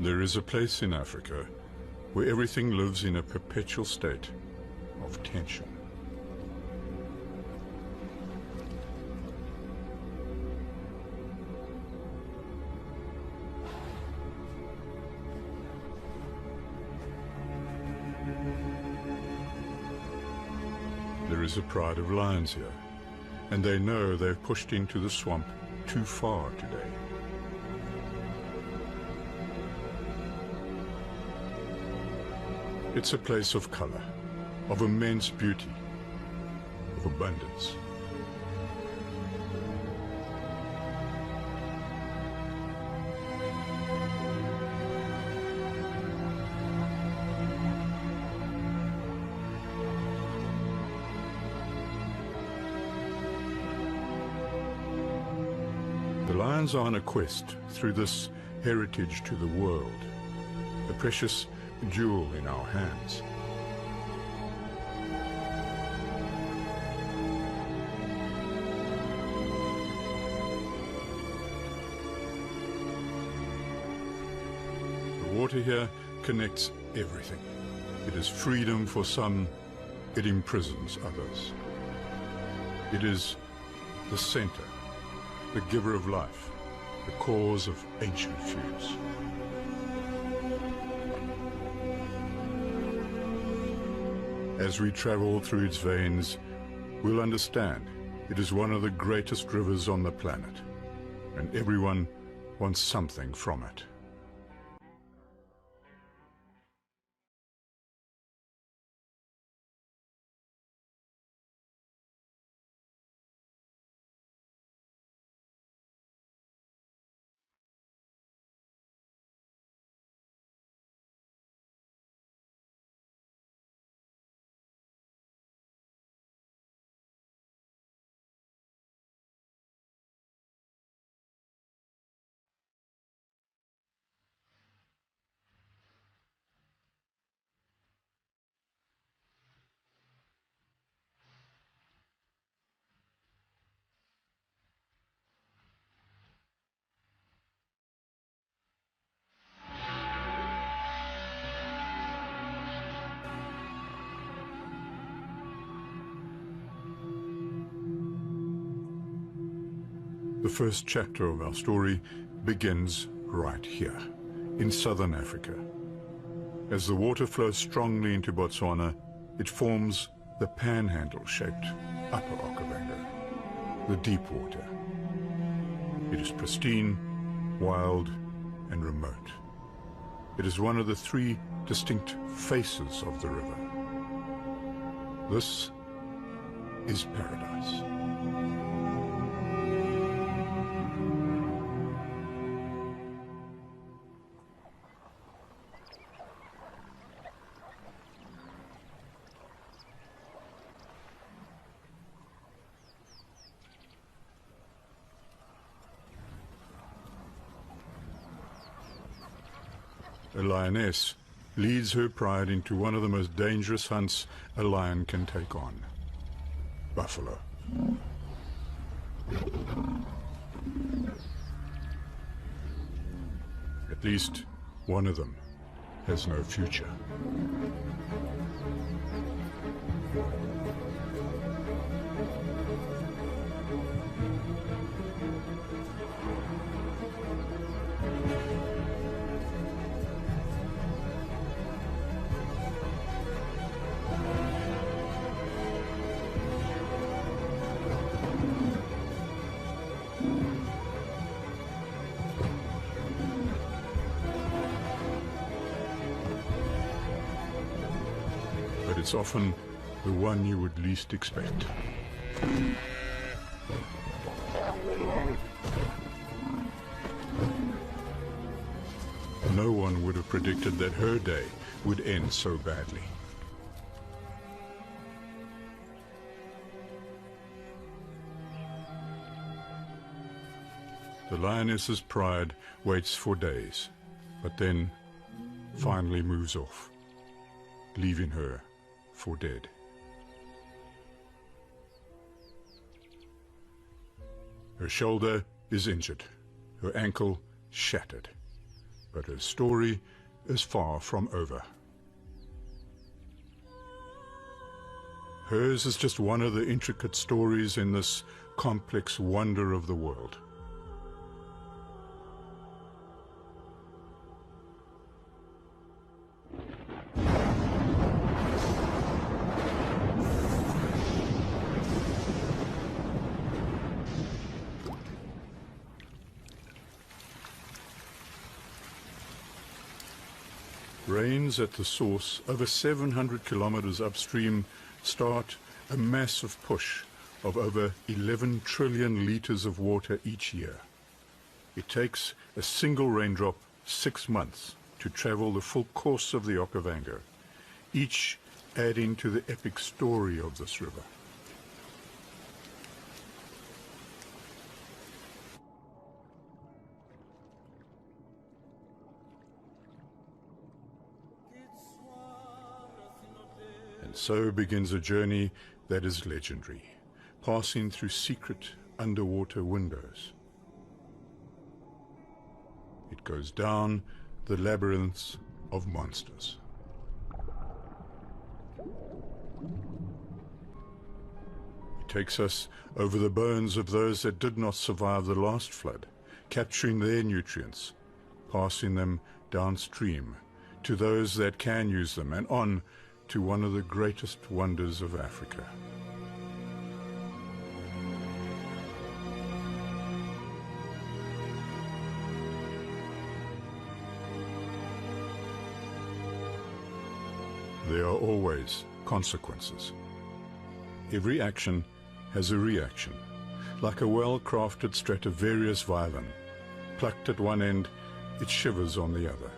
There is a place in Africa where everything lives in a perpetual state of tension. There is a pride of lions here, and they know they've pushed into the swamp too far today. It's a place of color, of immense beauty, of abundance. The lions are on a quest through this heritage to the world, a precious jewel in our hands. The water here connects everything. It is freedom for some, it imprisons others. It is the center, the giver of life, the cause of ancient feuds. As we travel through its veins, we'll understand it is one of the greatest rivers on the planet, and everyone wants something from it. The first chapter of our story begins right here, in southern Africa. As the water flows strongly into Botswana, it forms the panhandle-shaped Upper Okavango, the deep water. It is pristine, wild, and remote. It is one of the three distinct faces of the river. This is paradise. A lioness leads her pride into one of the most dangerous hunts a lion can take on: buffalo. At least one of them has no future. It's often the one you would least expect. No one would have predicted that her day would end so badly. The lioness's pride waits for days, but then finally moves off, leaving her for dead. Her shoulder is injured, her ankle shattered, But her story is far from over. Hers is just one of the intricate stories in this complex wonder of the world. Rains at the source over 700 kilometers upstream start a massive push of over 11 trillion liters of water each year. It takes a single raindrop 6 months to travel the full course of the Okavango, each adding to the epic story of this river. And so begins a journey that is legendary, passing through secret underwater windows. It goes down the labyrinths of monsters. It takes us over the bones of those that did not survive the last flood, capturing their nutrients, passing them downstream to those that can use them, and on to one of the greatest wonders of Africa. There are always consequences. Every action has a reaction, like a well-crafted Stradivarius violin. Plucked at one end, it shivers on the other.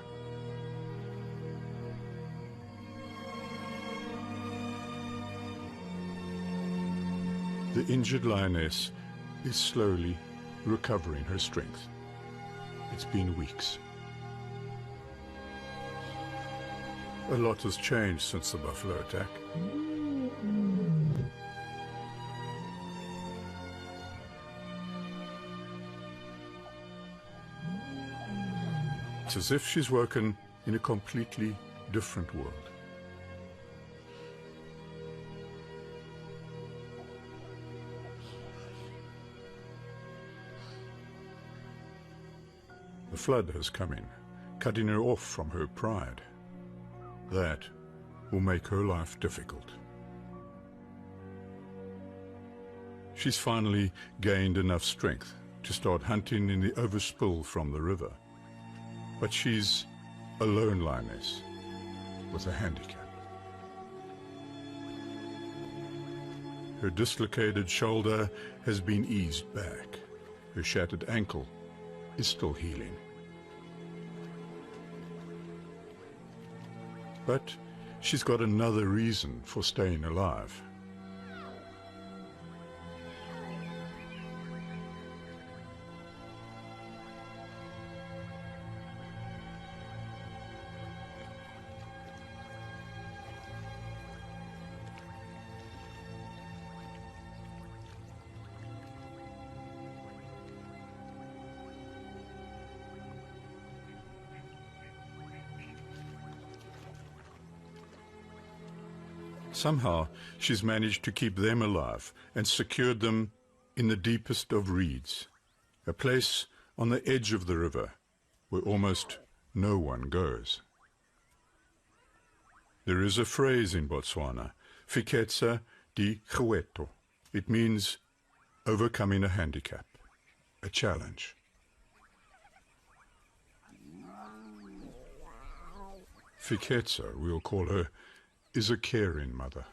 The injured lioness is slowly recovering her strength. It's been weeks. A lot has changed since the buffalo attack. It's as if she's woken in a completely different world. The flood has come in, cutting her off from her pride. That will make her life difficult. She's finally gained enough strength to start hunting in the overspill from the river. But she's a lone lioness with a handicap. Her dislocated shoulder has been eased back. Her shattered ankle is still healing. But she's got another reason for staying alive. Somehow, she's managed to keep them alive and secured them in the deepest of reeds, a place on the edge of the river where almost no one goes. There is a phrase in Botswana, fiketsa di kgweto. It means overcoming a handicap, a challenge. Fiketsa, we'll call her, is a caring mother.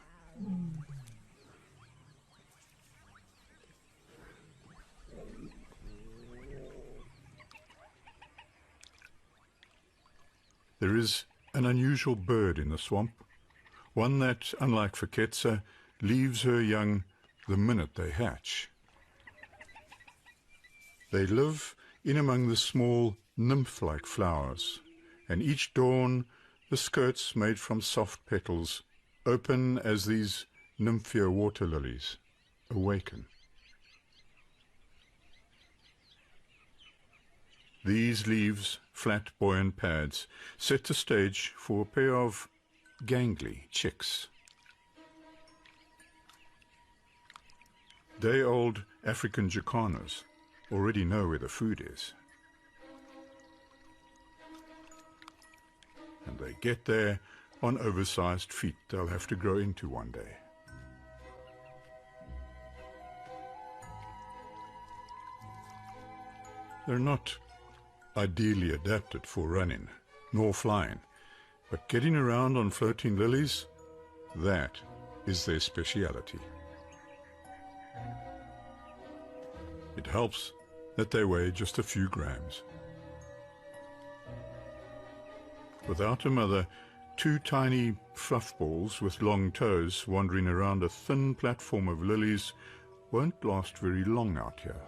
There is an unusual bird in the swamp, one that, unlike Fiketsa, leaves her young the minute they hatch. They live in among the small nymph-like flowers, and each dawn the skirts made from soft petals open as these nymphaea water lilies awaken. These leaves flat buoyant pads set the stage for a pair of gangly chicks. Day-old African jacanas already know where the food is. And they get there on oversized feet they'll have to grow into one day. They're not ideally adapted for running, nor flying, but getting around on floating lilies, that is their speciality. It helps that they weigh just a few grams. Without a mother, two tiny fluff balls with long toes wandering around a thin platform of lilies won't last very long out here.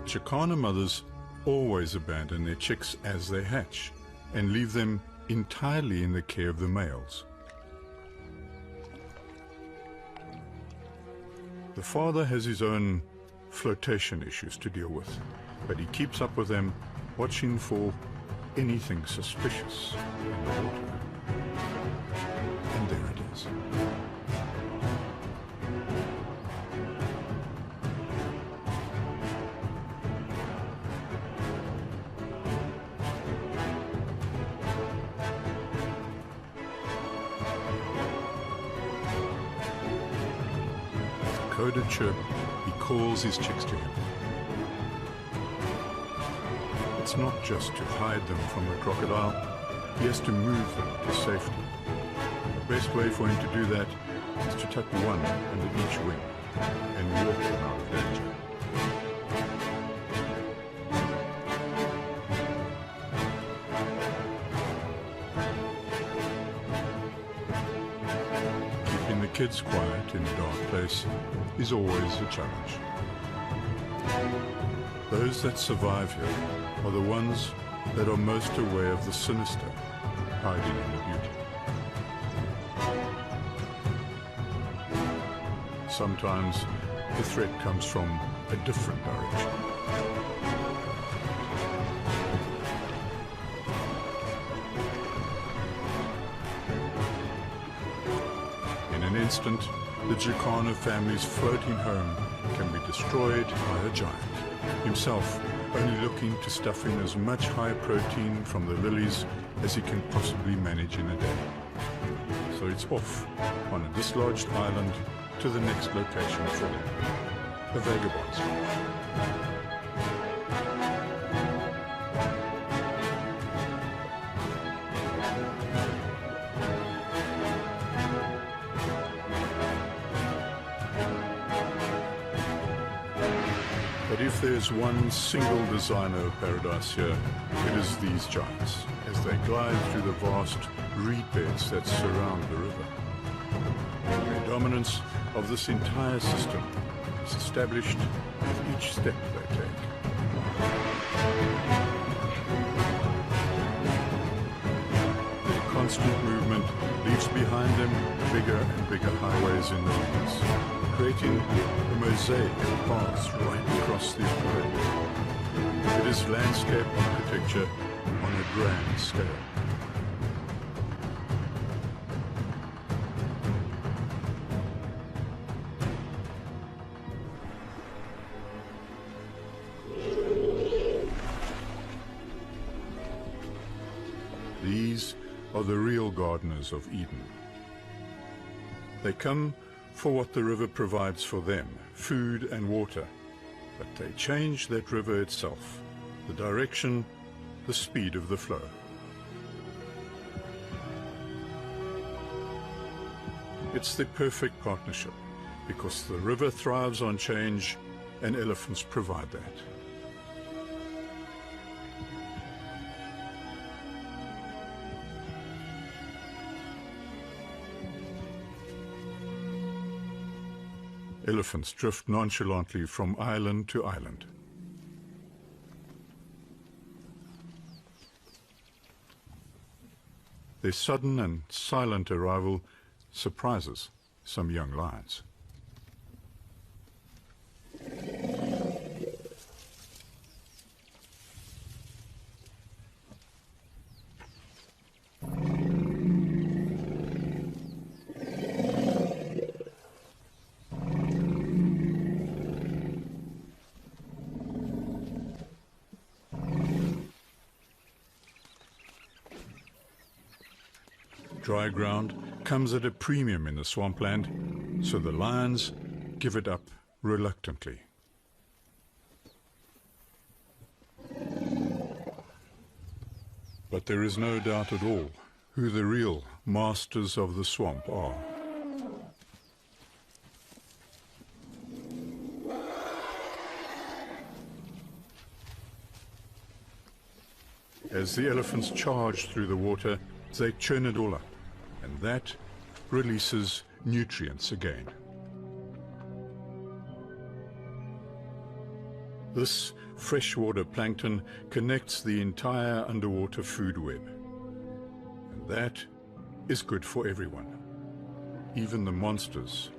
Jacana mothers always abandon their chicks as they hatch and leave them entirely in the care of the males. The father has his own flotation issues to deal with, but he keeps up with them, watching for anything suspicious in the water. And there it is. Coded chirp, he calls his chicks to him. It's not just to hide them from the crocodile, he has to move them to safety. The best way for him to do that is to tuck one under each wing and walk them out of danger. Keeping the kids quiet in a dark place is always a challenge. Those that survive here are the ones that are most aware of the sinister hiding in the beauty. Sometimes the threat comes from a different direction. In an instant, the Jacana family's floating home can be destroyed by a giant, himself only looking to stuff in as much high protein from the lilies as he can possibly manage in a day. So it's off on a dislodged island to the next location for them, a vagabond's life. But if there's one single designer of paradise here, it is these giants, as they glide through the vast reed beds that surround the river. The dominance of this entire system is established with each step they take. Their constant movement leaves behind them bigger and bigger highways in the reeds, creating a mosaic of paths right across the aquarium. It is landscape architecture on a grand scale. These are the real gardeners of Eden. They come for what the river provides for them, food and water, but they change that river itself, the direction, the speed of the flow. It's the perfect partnership, because the river thrives on change and elephants provide that. Elephants drift nonchalantly from island to island. Their sudden and silent arrival surprises some young lions. Dry ground comes at a premium in the swampland, so the lions give it up reluctantly. But there is no doubt at all who the real masters of the swamp are. As the elephants charge through the water, they churn it all up, and that releases nutrients again. This freshwater plankton connects the entire underwater food web, and that is good for everyone, even the monsters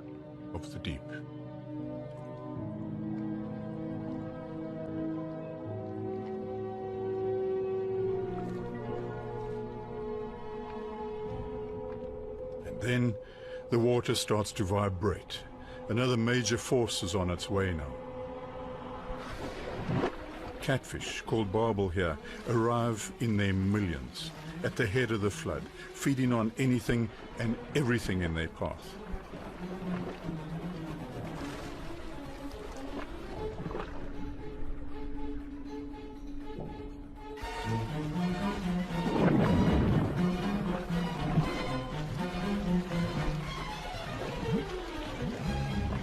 of the deep. Then the water starts to vibrate. Another major force is on its way now. Catfish, called barbel here, arrive in their millions at the head of the flood, feeding on anything and everything in their path.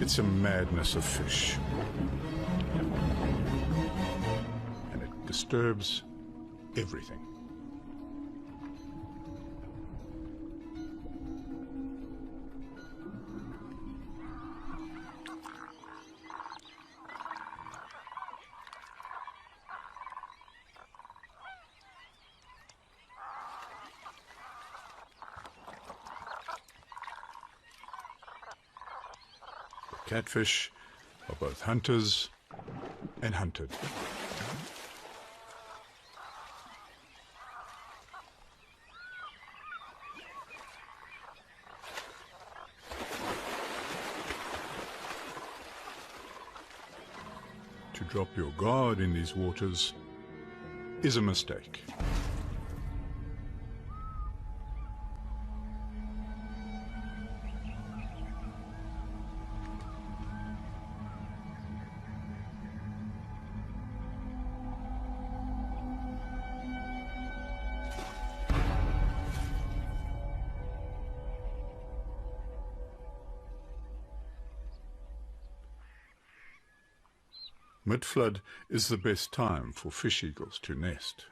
It's a madness of fish, and it disturbs everything. Catfish are both hunters and hunted. To drop your guard in these waters is a mistake. Mid-flood is the best time for fish eagles to nest.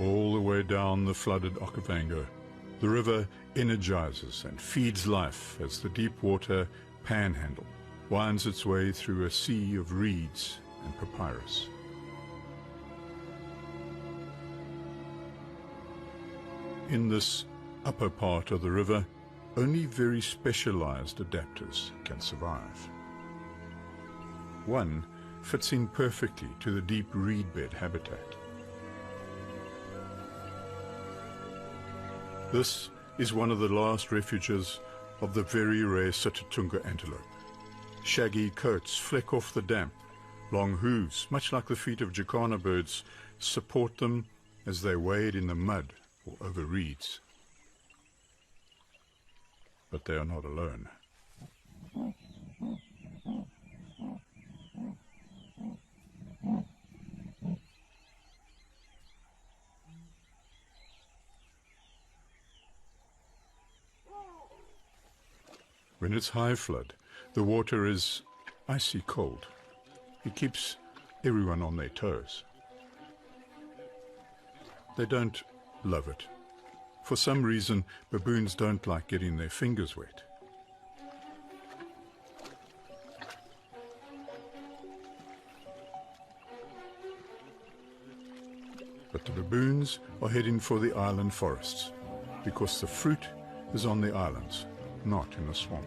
All the way down the flooded Okavango, the river energizes and feeds life as the deep water panhandle winds its way through a sea of reeds and papyrus. In this upper part of the river, only very specialized adapters can survive. One fits in perfectly to the deep reed bed habitat. This is one of the last refuges of the very rare Sitatunga antelope. Shaggy coats fleck off the damp. Long hooves, much like the feet of jacana birds, support them as they wade in the mud or over reeds. But they are not alone. When it's high flood, the water is icy cold. It keeps everyone on their toes. They don't love it. For some reason, baboons don't like getting their fingers wet. but the baboons are heading for the island forests because the fruit is on the islands, not in the swamp.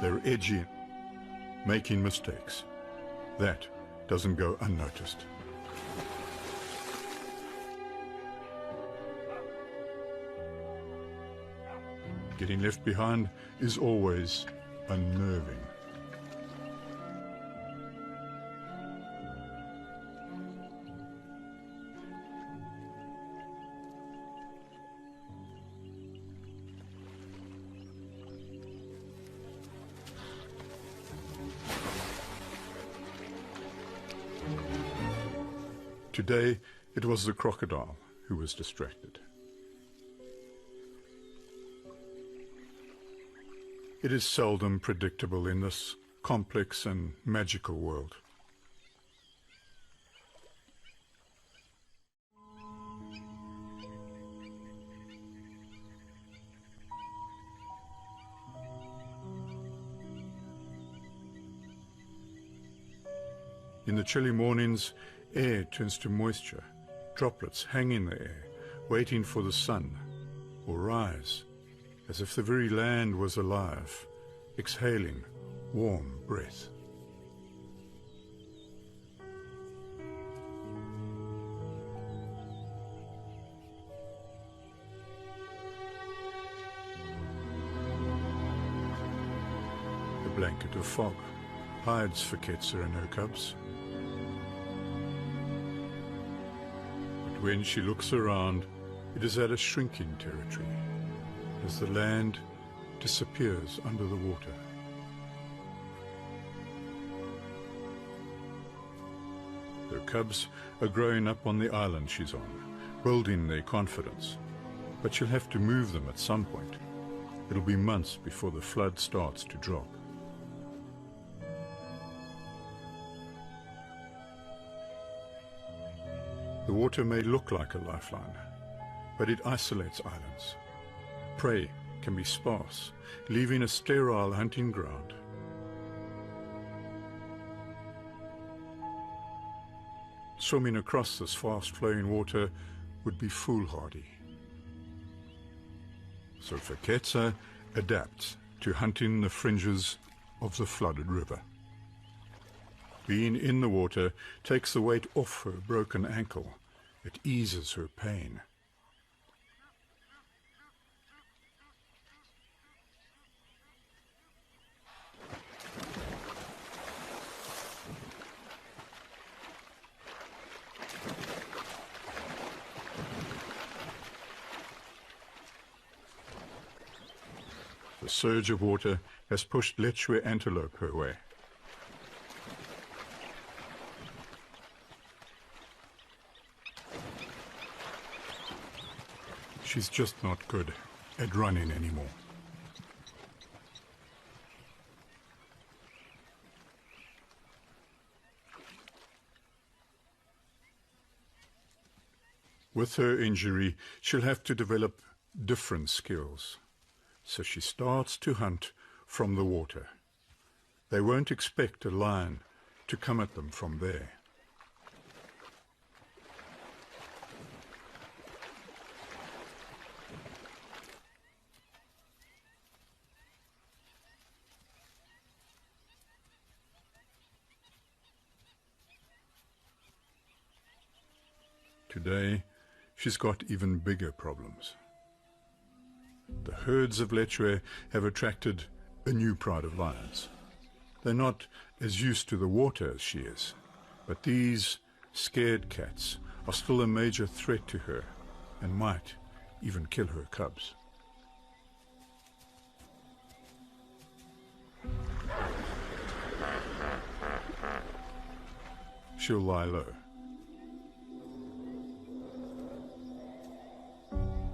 They're edgy, making mistakes. That doesn't go unnoticed. Getting left behind is always unnerving. Today, it was the crocodile who was distracted. It is seldom predictable in this complex and magical world. In the chilly mornings, air turns to moisture. Droplets hang in the air, waiting for the sun, or rise, as if the very land was alive, exhaling warm breath. A blanket of fog hides Faketsa and her cubs. When she looks around, it is at a shrinking territory, as the land disappears under the water. Her cubs are growing up on the island she's on, building their confidence, but she'll have to move them at some point. It'll be months before the flood starts to drop. The water may look like a lifeline, but it isolates islands. Prey can be sparse, leaving a sterile hunting ground. Swimming across this fast-flowing water would be foolhardy. So Faketsa adapts to hunting the fringes of the flooded river. Being in the water takes the weight off her broken ankle. It eases her pain. The surge of water has pushed Lechwe antelope her way. She's just not good at running anymore. With her injury, she'll have to develop different skills. So she starts to hunt from the water. They won't expect a lion to come at them from there. Today, she's got even bigger problems. The herds of Lechwe have attracted a new pride of lions. They're not as used to the water as she is, but these scared cats are still a major threat to her and might even kill her cubs. She'll lie low.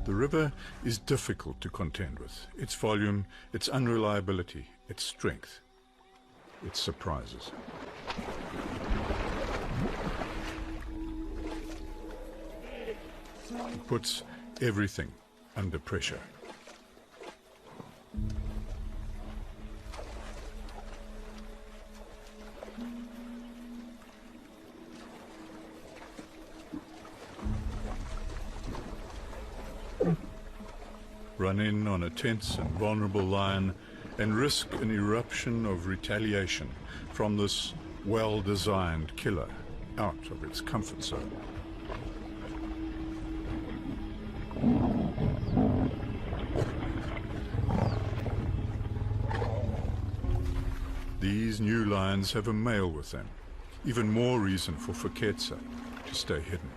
The river is difficult to contend with. Its volume, its unreliability, its strength, its surprises. puts everything under pressure. Run in on a tense and vulnerable lion and risk an eruption of retaliation from this well-designed killer out of its comfort zone. These new lions have a male with them, even more reason for Feketsa to stay hidden.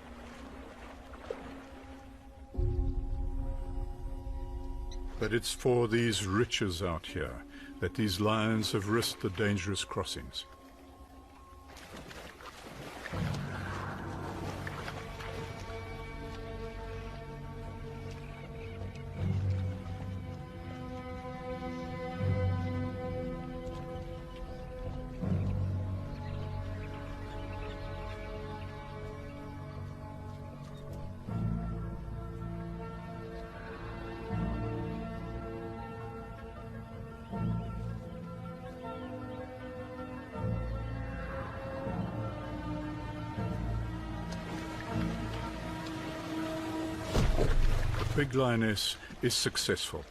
But it's for these riches out here that these lions have risked the dangerous crossings. Big lioness is successful,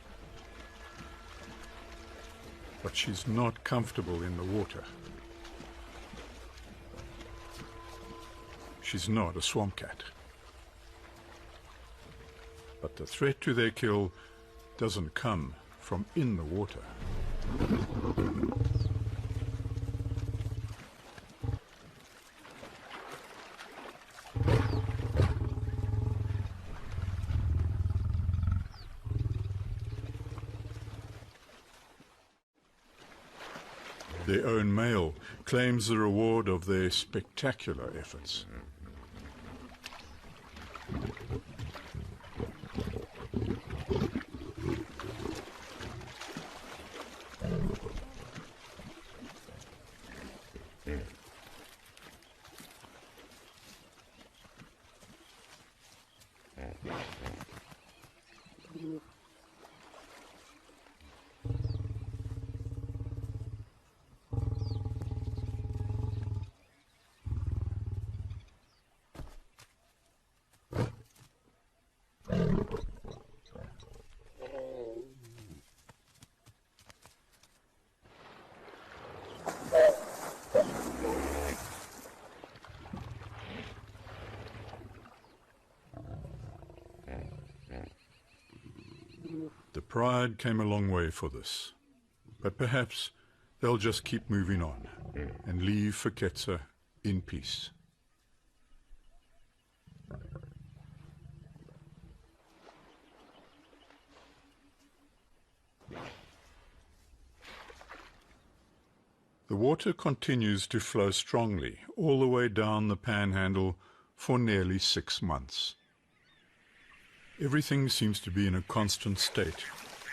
but she's not comfortable in the water. She's not a swamp cat. But the threat to their kill doesn't come from in the water. Their own male claims the reward of their spectacular efforts. The pride came a long way for this, but perhaps they'll just keep moving on and leave Feketsa in peace. The water continues to flow strongly all the way down the panhandle for nearly 6 months. Everything seems to be in a constant state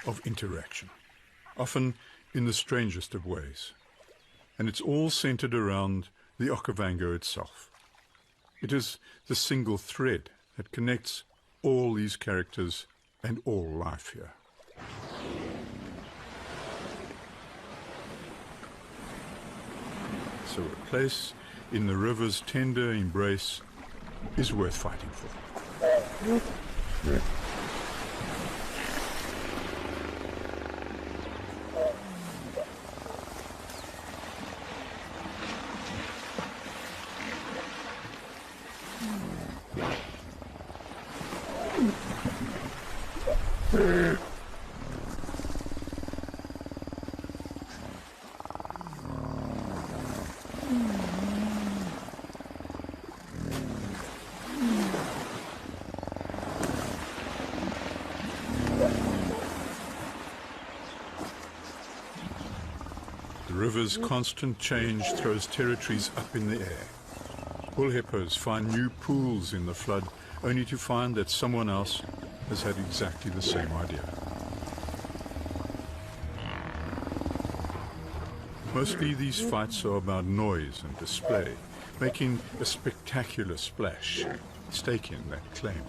of interaction, often in the strangest of ways. And it's all centered around the Okavango itself. It is the single thread that connects all these characters and all life here. So a place in the river's tender embrace is worth fighting for. The river's constant change throws territories up in the air. Bull hippos find new pools in the flood, only to find that someone else has had exactly the same idea. Mostly these fights are about noise and display, making a spectacular splash, staking that claim.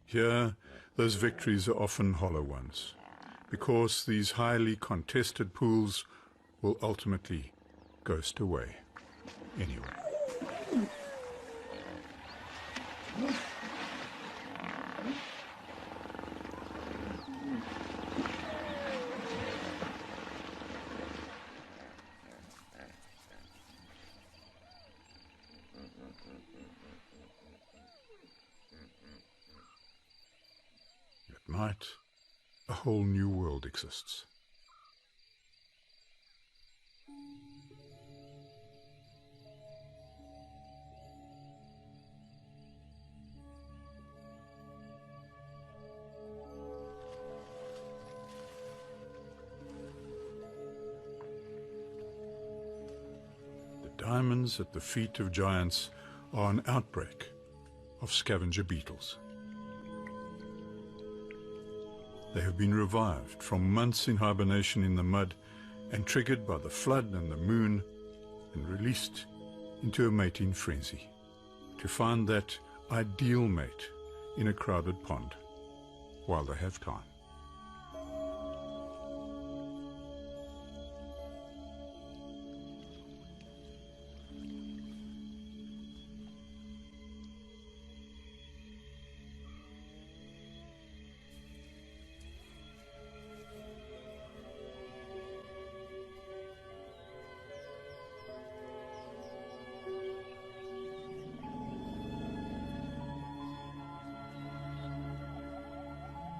Here, those victories are often hollow ones, because these highly contested pools will ultimately ghost away anyway. At night, a whole new world exists. The diamonds at the feet of giants are an outbreak of scavenger beetles. They have been revived from months in hibernation in the mud and triggered by the flood and the moon and released into a mating frenzy to find that ideal mate in a crowded pond while they have time.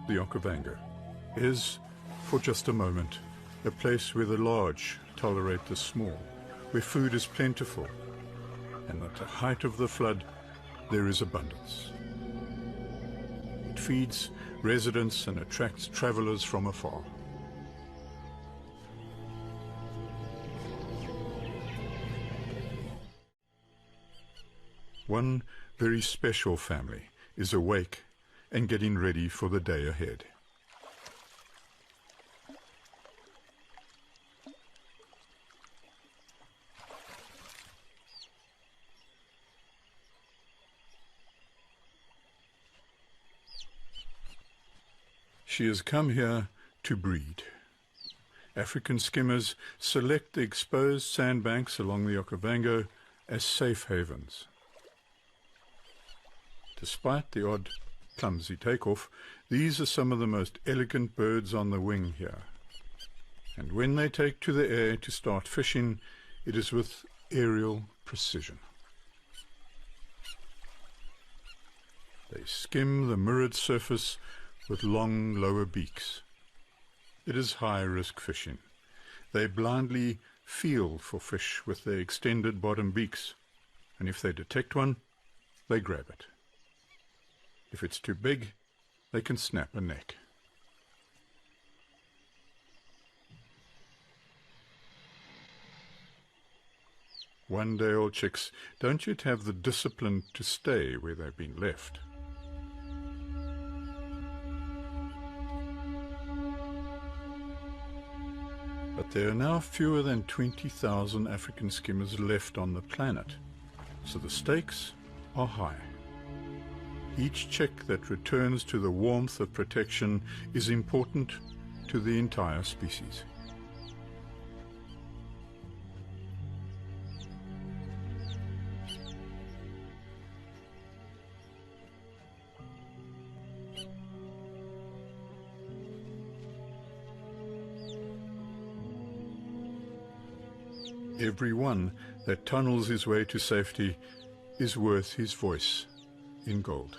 The Okavango is, for just a moment, a place where the large tolerate the small, where food is plentiful, and at the height of the flood there is abundance. It feeds residents and attracts travelers from afar. One very special family is awake and getting ready for the day ahead. She has come here to breed. African skimmers select the exposed sandbanks along the Okavango as safe havens. Despite the odd clumsy takeoff, these are some of the most elegant birds on the wing here. And when they take to the air to start fishing, it is with aerial precision. They skim the mirrored surface with long lower beaks. It is high-risk fishing. They blindly feel for fish with their extended bottom beaks, and if they detect one, they grab it. If it's too big, they can snap a neck. One-day-old chicks don't yet have the discipline to stay where they've been left. But there are now fewer than 20,000 African skimmers left on the planet, so the stakes are high. Each chick that returns to the warmth of protection is important to the entire species. Every one that tunnels his way to safety is worth his voice in gold.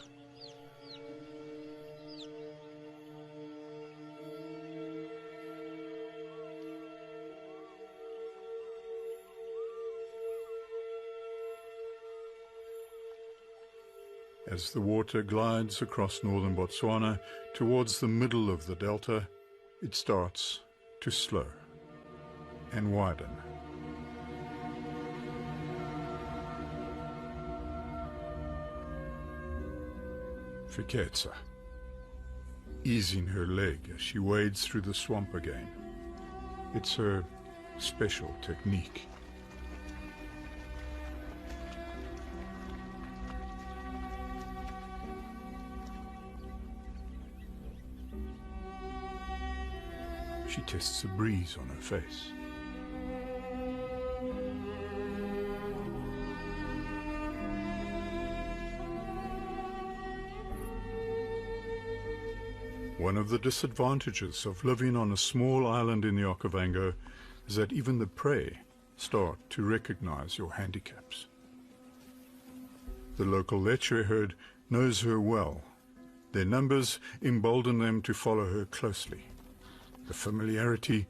As the water glides across northern Botswana towards the middle of the delta, it starts to slow and widen. Fiketsa, easing her leg as she wades through the swamp again. It's her special technique. She tests a breeze on her face. One of the disadvantages of living on a small island in the Okavango is that even the prey start to recognize your handicaps. The local Lecce herd knows her well. Their numbers embolden them to follow her closely. The familiarity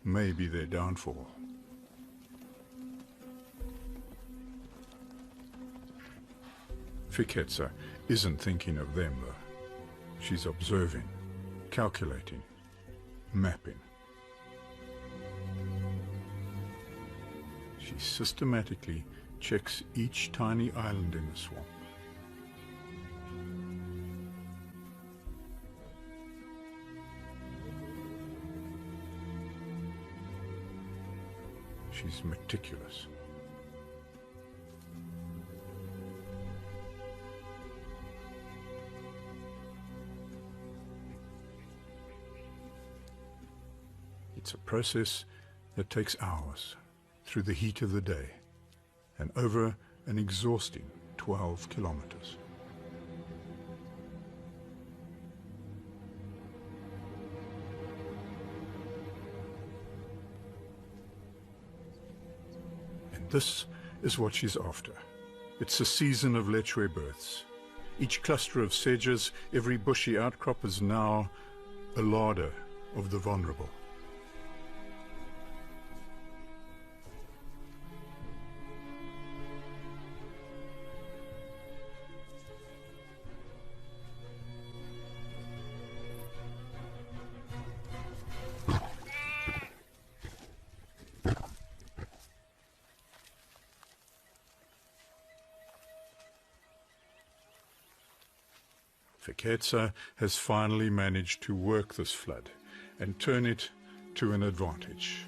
may be their downfall. Fiketsa isn't thinking of them, though. She's observing, calculating, mapping. She systematically checks each tiny island in the swamp. She's meticulous. It's a process that takes hours through the heat of the day and over an exhausting 12 kilometers. And this is what she's after. It's a season of Lecce births. Each cluster of sedges, every bushy outcrop is now a larder of the vulnerable. Fiketsa has finally managed to work this flood and turn it to an advantage.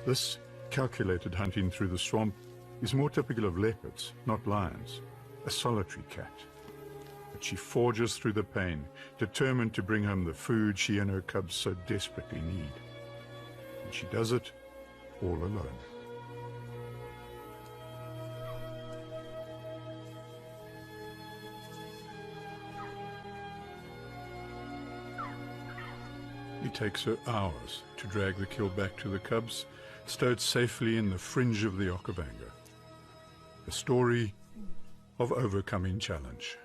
This calculated hunting through the swamp is more typical of leopards, not lions, a solitary cat. But she forges through the pain, determined to bring home the food she and her cubs so desperately need. And she does it all alone. It takes her hours to drag the kill back to the cubs, stowed safely in the fringe of the Okavango. A story of overcoming challenge.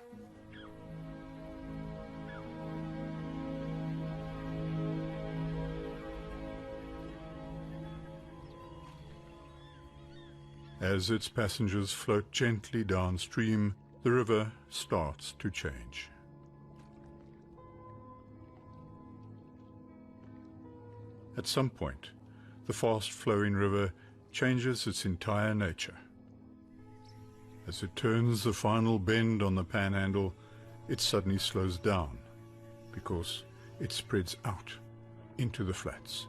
As its passengers float gently downstream, the river starts to change. At some point, the fast-flowing river changes its entire nature. As it turns the final bend on the panhandle, it suddenly slows down because it spreads out into the flats.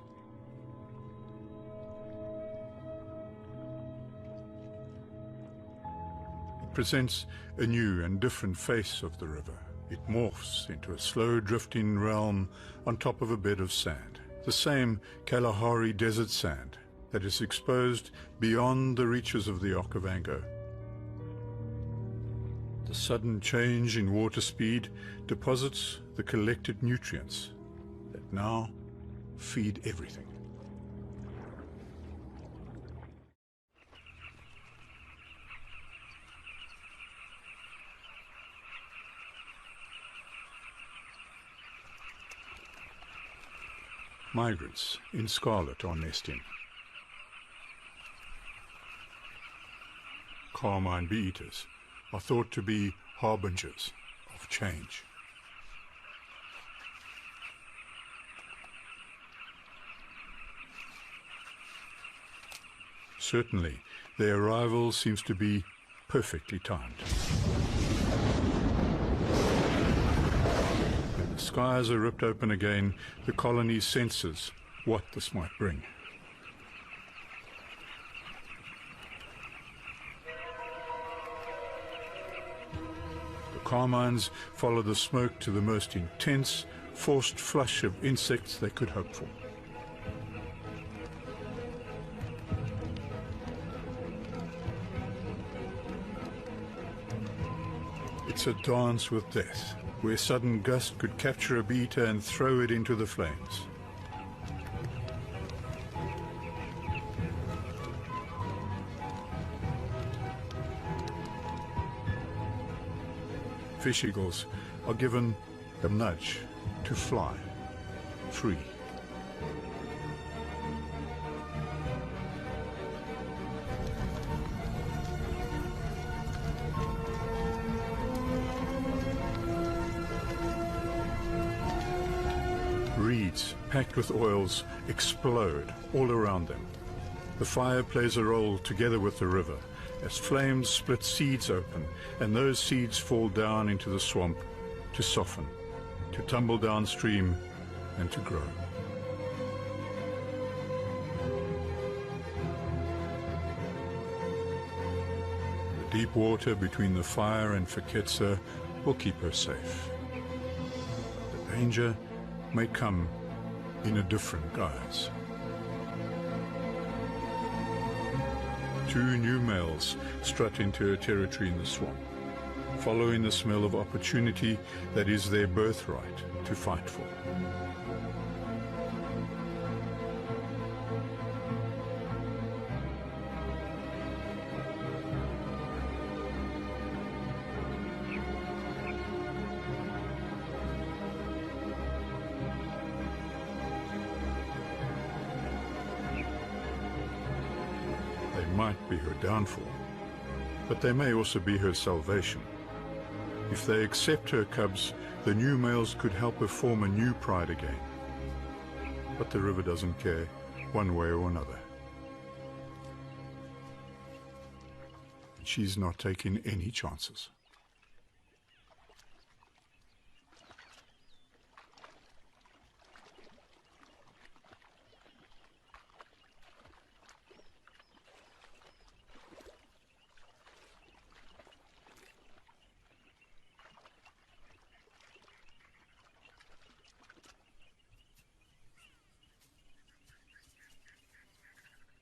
It presents a new and different face of the river. It morphs into a slow-drifting realm on top of a bed of sand. The same Kalahari desert sand that is exposed beyond the reaches of the Okavango. The sudden change in water speed deposits the collected nutrients that now feed everything. Migrants in scarlet are nesting. Carmine bee-eaters are thought to be harbingers of of change. Certainly, their arrival seems to be perfectly timed. When the skies are ripped open again, the colony senses what this might bring. The carmines follow the smoke to the most intense, forced flush of insects they could hope for. It's a dance with death, where a sudden gust could capture a bee-eater and throw it into the flames. Fish eagles are given a nudge to fly free. Reeds packed with oils explode all around them. The fire plays a role together with the river, as flames split seeds open, and those seeds fall down into the swamp to soften, to tumble downstream, and to grow. The deep water between the fire and Fiketsa will keep her safe. The danger may come in a different guise. Two new males strut into her territory in the swamp, following the smell of opportunity that is their birthright to fight for. Might be her downfall, but they may also be her salvation. If they accept her cubs, the new males could help her form a new pride again. But the river doesn't care, one way or another. She's not taking any chances.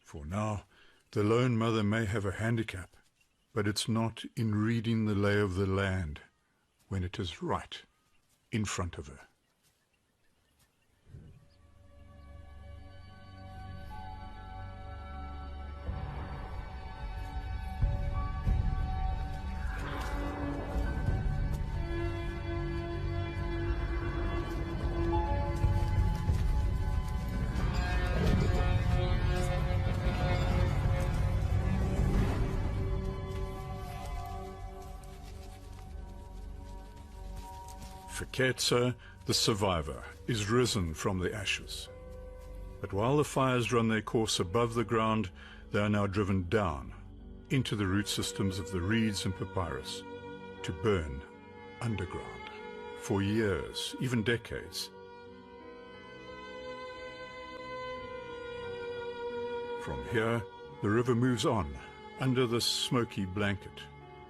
For now, the lone mother may have a handicap, but it's not in reading the lay of the land when it is right in front of her. Fiketsa, the survivor, is risen from the ashes. But while the fires run their course above the ground, they are now driven down into the root systems of the reeds and papyrus to burn underground for years, even decades. From here, the river moves on under this smoky blanket,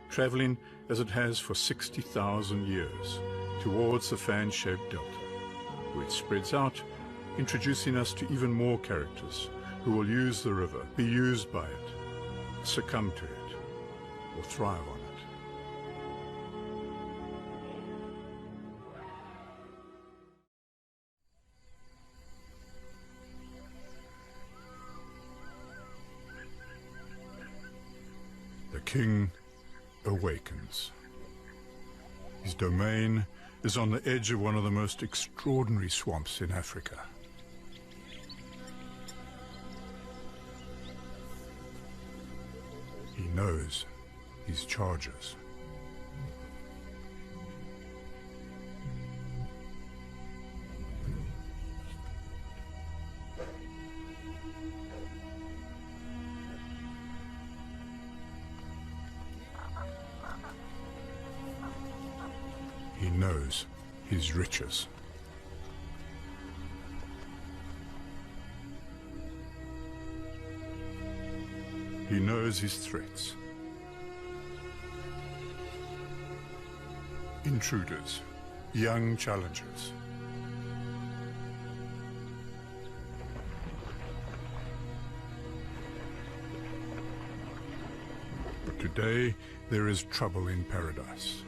traveling as it has for 60,000 years, towards the fan-shaped delta, where it spreads out, introducing us to even more characters who will use the river, be used by it, succumb to it, or thrive on it. The king awakens. His domain is on the edge of one of the most extraordinary swamps in Africa. He knows his charges. knows his riches. He knows his threats. Intruders, young challengers. But today, there is trouble in paradise.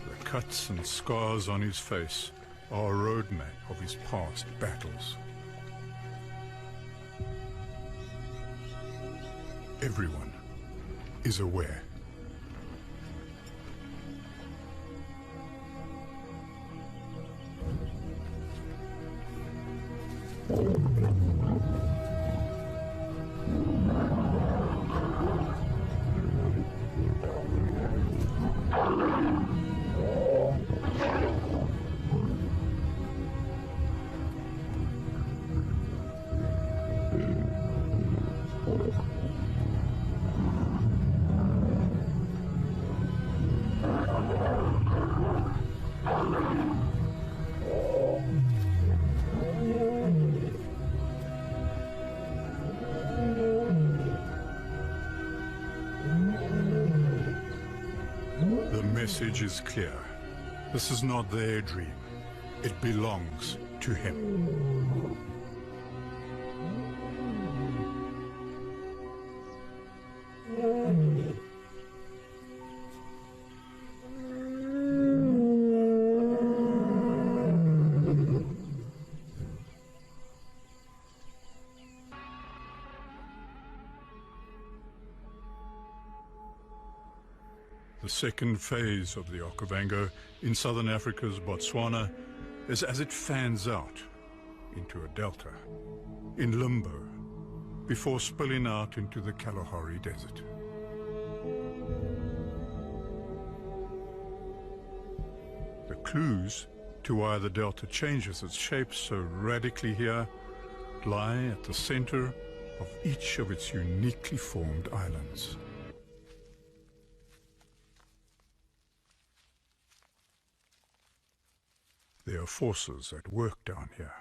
The cuts and scars on his face are a roadmap of his past battles. Everyone is aware. The message is clear. This is not their dream. It belongs to him. The second phase of the Okavango in southern Africa's Botswana is as it fans out into a delta, in limbo, before spilling out into the Kalahari Desert. The clues to why the delta changes its shape so radically here lie at the center of each of its uniquely formed islands. There are forces at work down here,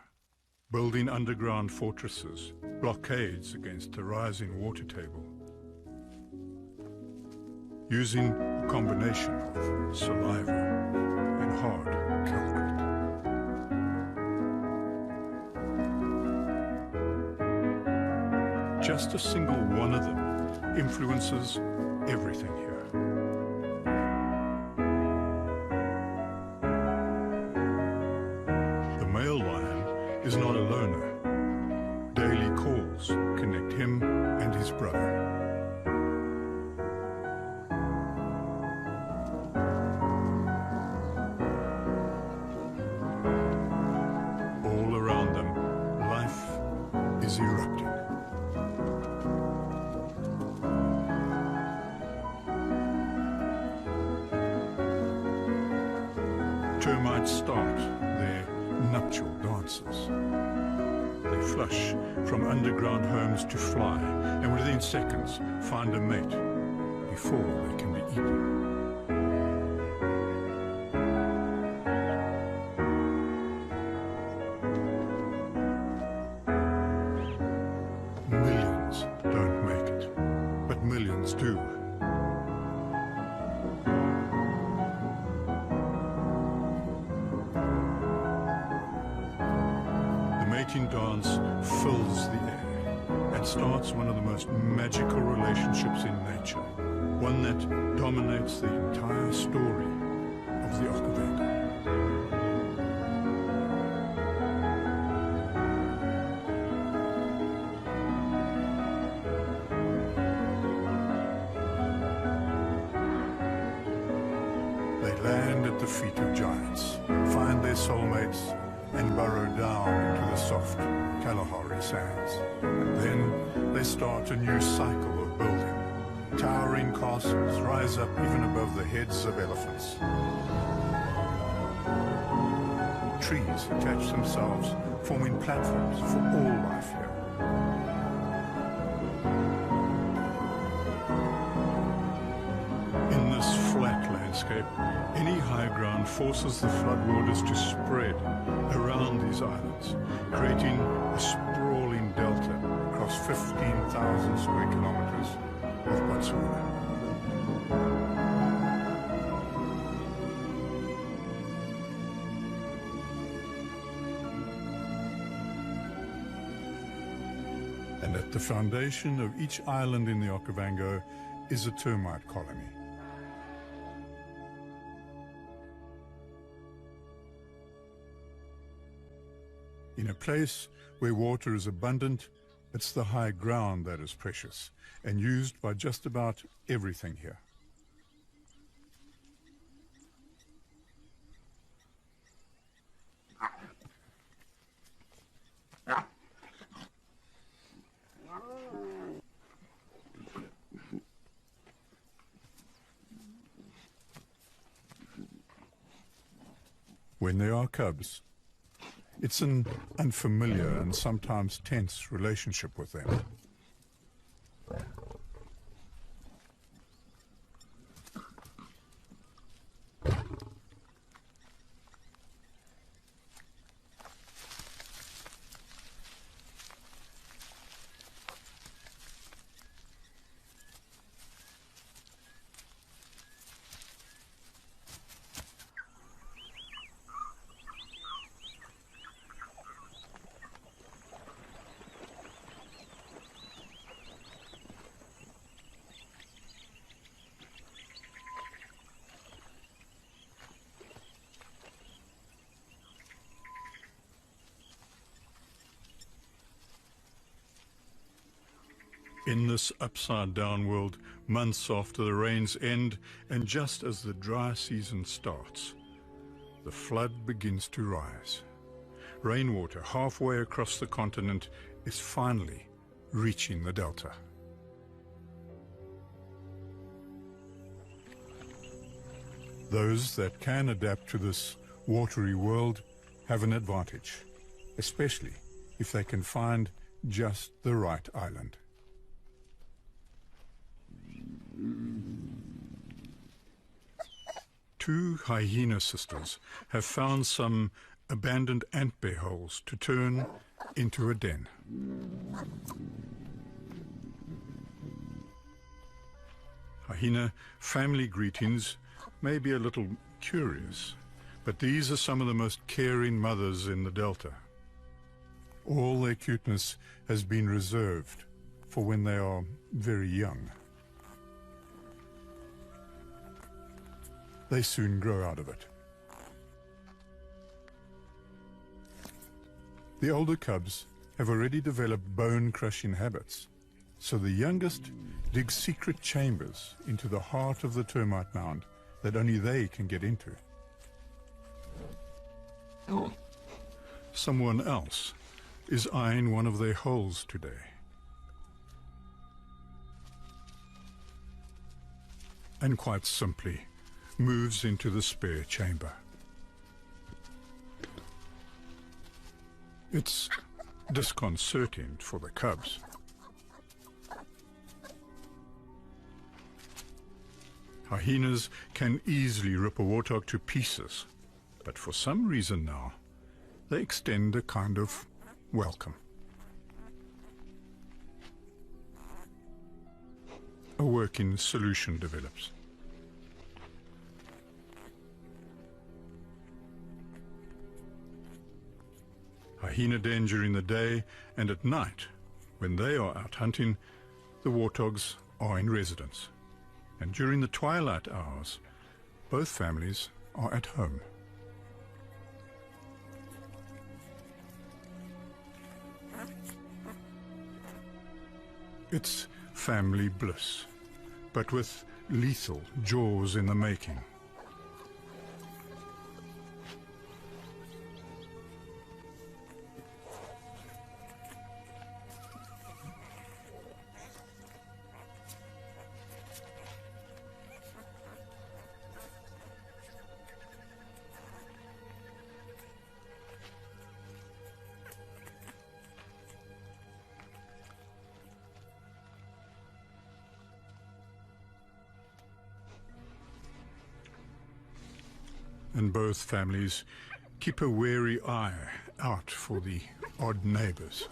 building underground fortresses, blockades against the rising water table, using a combination of saliva and hard concrete. Just a single one of them influences everything here. The male lion is not a loner. Daily calls connect him and his brother. All around them, life is erupting. Termites start their nuptial dances. They flush from underground homes to fly, and within seconds find a mate before they can be eaten. Millions don't make it, but millions do. The mating dance fills the air and starts one of the most magical relationships in nature, one that dominates the entire story of the Okavango. They land at the feet of giants, find their soulmates, and burrow down into the soft Kalahari sands. And then they start a new cycle of building. Towering castles rise up even above the heads of elephants. Trees attach themselves, forming platforms for all life here. landscape, any high ground forces the floodwaters to spread around these islands, creating a sprawling delta across 15,000 square kilometers of Botswana. And at the foundation of each island in the Okavango is a termite colony. In a place where water is abundant, it's the high ground that is precious and used by just about everything here. When there are cubs, it's an unfamiliar and sometimes tense relationship with them. In this upside-down world, months after the rains end, and just as the dry season starts, the flood begins to rise. Rainwater halfway across the continent is finally reaching the delta. Those that can adapt to this watery world have an advantage, especially if they can find just the right island. Two hyena sisters have found some abandoned ant bear holes to turn into a den. Hyena family greetings may be a little curious, but these are some of the most caring mothers in the delta. All their cuteness has been reserved for when they are very young. They soon grow out of it. The older cubs have already developed bone-crushing habits, so the youngest digs secret chambers into the heart of the termite mound that only they can get into. Someone else is eyeing one of their holes today. And quite simply, moves into the spare chamber. It's disconcerting for the cubs. Hyenas can easily rip a warthog to pieces, but for some reason now, they extend a kind of welcome. A working solution develops. Hyena den during the day, and at night, when they are out hunting, the warthogs are in residence. And during the twilight hours, both families are at home. It's family bliss, but with lethal jaws in the making. and both families keep a wary eye out for the odd neighbors.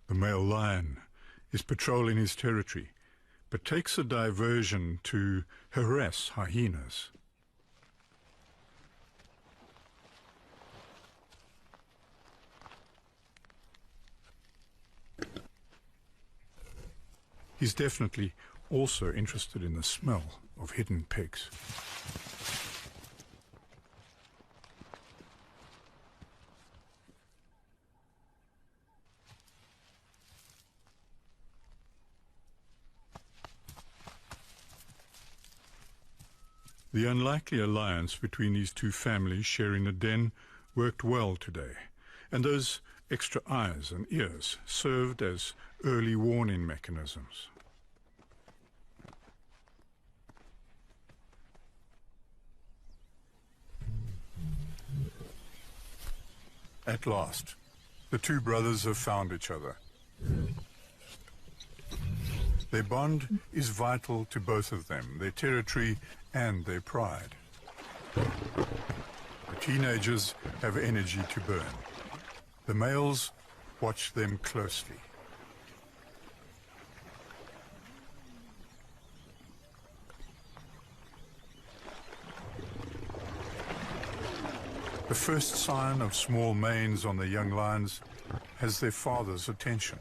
The male lion is patrolling his territory, but takes a diversion to harass hyenas. He's definitely also interested in the smell of hidden pigs. The unlikely alliance between these two families sharing a den worked well today, and those extra eyes and ears served as early warning mechanisms. At last, the two brothers have found each other. Their bond is vital to both of them, their territory and their pride. The teenagers have energy to burn. The males watch them closely. The first sign of small manes on the young lions has their father's attention.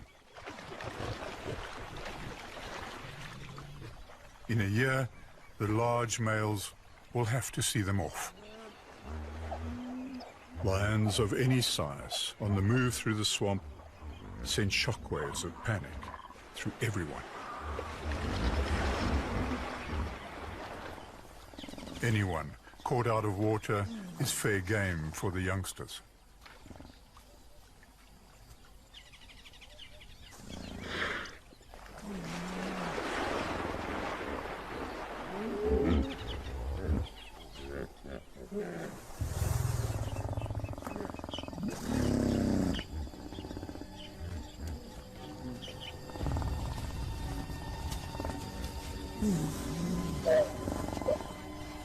In a year, the large males will have to see them off. Lions of any size on the move through the swamp send shockwaves of panic through everyone. Anyone caught out of water is fair game for the youngsters.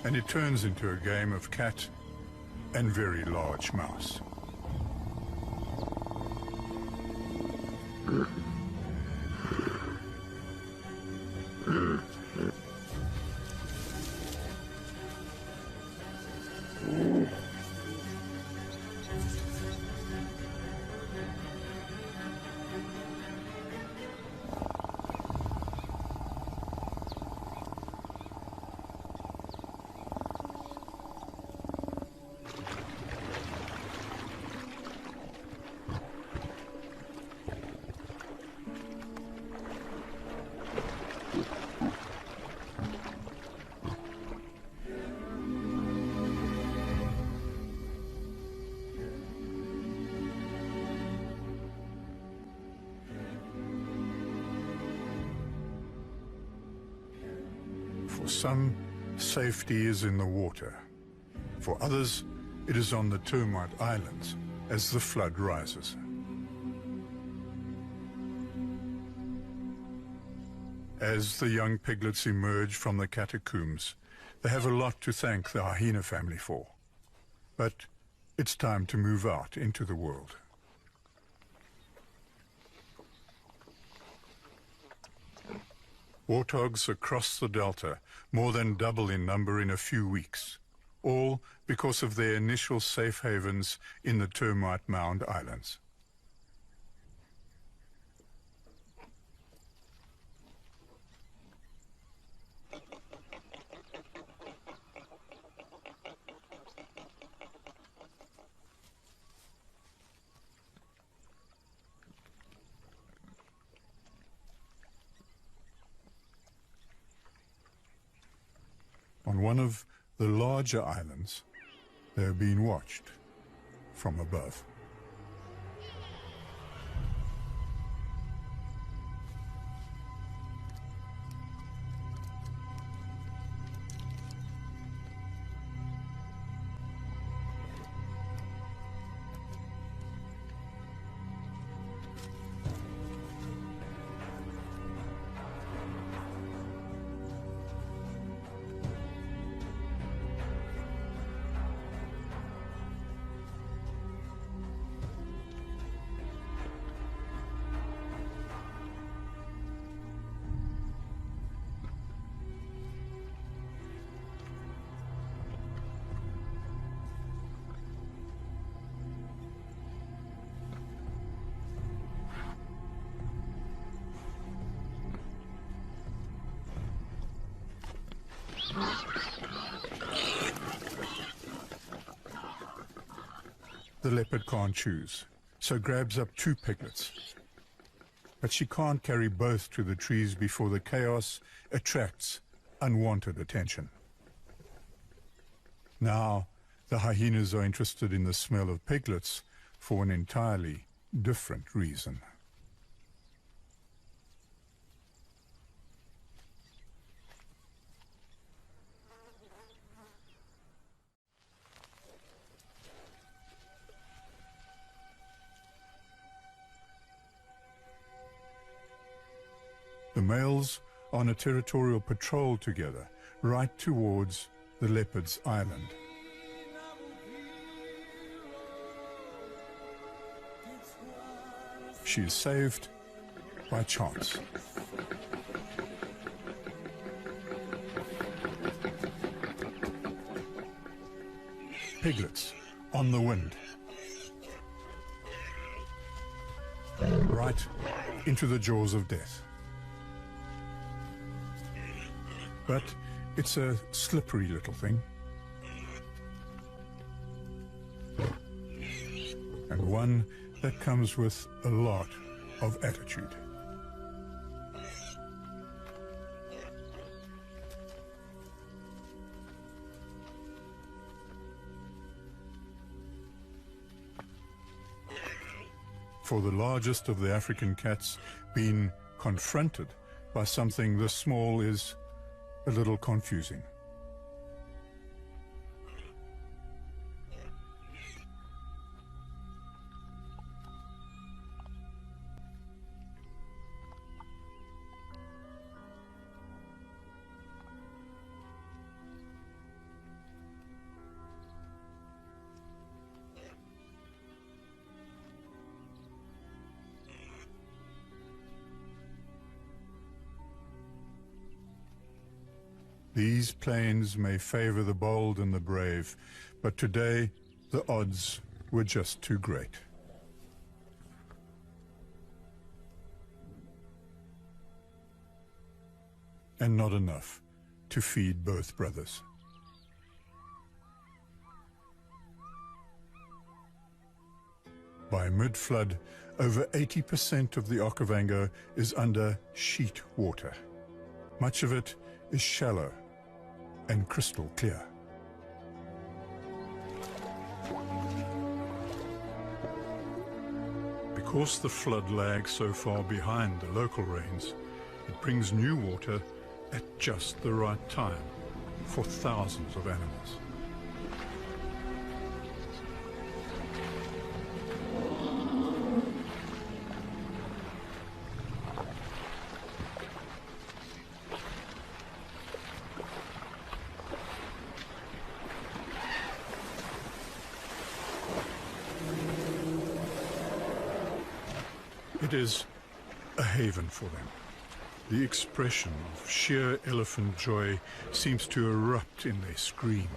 And it turns into a game of cat and very large mouse. For some, safety is in the water. For others, it is on the termite islands as the flood rises. As the young piglets emerge from the catacombs, they have a lot to thank the hyena family for. But it's time to move out into the world. Warthogs across the delta more than double in number in a few weeks, all because of their initial safe havens in the termite mound islands. On one of the larger islands, they are being watched from above. the leopard can't choose, so grabs up 2 piglets. But she can't carry both to the trees before the chaos attracts unwanted attention. Now, the hyenas are interested in the smell of piglets for an entirely different reason. The males are on a territorial patrol together, right towards the leopard's island. She is saved by chance. Piglets on the wind. Right into the jaws of death. But it's a slippery little thing. And one that comes with a lot of attitude. For the largest of the African cats, being confronted by something this small is a little confusing. These plains may favor the bold and the brave, but today the odds were just too great. And not enough to feed both brothers. By mid-flood, over 80% of the Okavango is under sheet water. Much of it is shallow and crystal clear. Because the flood lags so far behind the local rains, it brings new water at just the right time for thousands of animals. It is a haven for them. The expression of sheer elephant joy seems to erupt in their screams.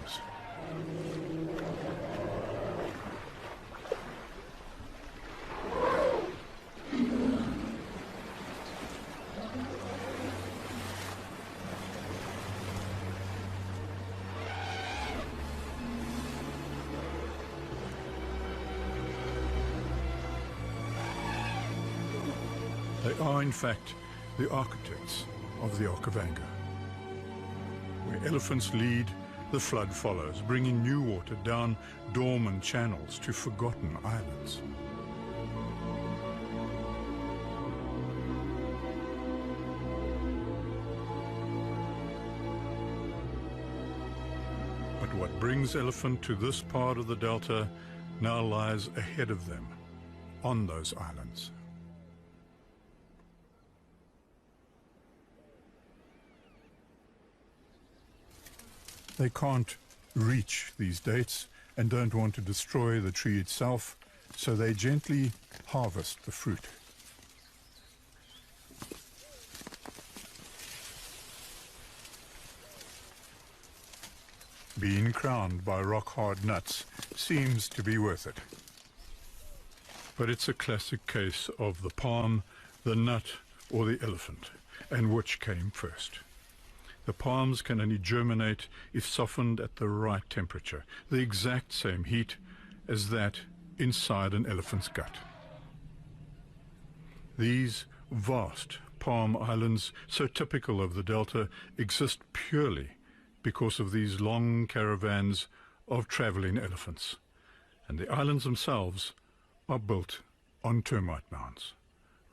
They are, in fact, the architects of the Okavango. Where elephants lead, the flood follows, bringing new water down dormant channels to forgotten islands. But what brings elephant to this part of the delta now lies ahead of them, on those islands. They can't reach these dates and don't want to destroy the tree itself, so they gently harvest the fruit. Being crowned by rock-hard nuts seems to be worth it. But it's a classic case of the palm, the nut, or the elephant, and which came first. The palms can only germinate if softened at the right temperature, the exact same heat as that inside an elephant's gut. These vast palm islands, so typical of the Delta, exist purely because of these long caravans of traveling elephants. And the islands themselves are built on termite mounds,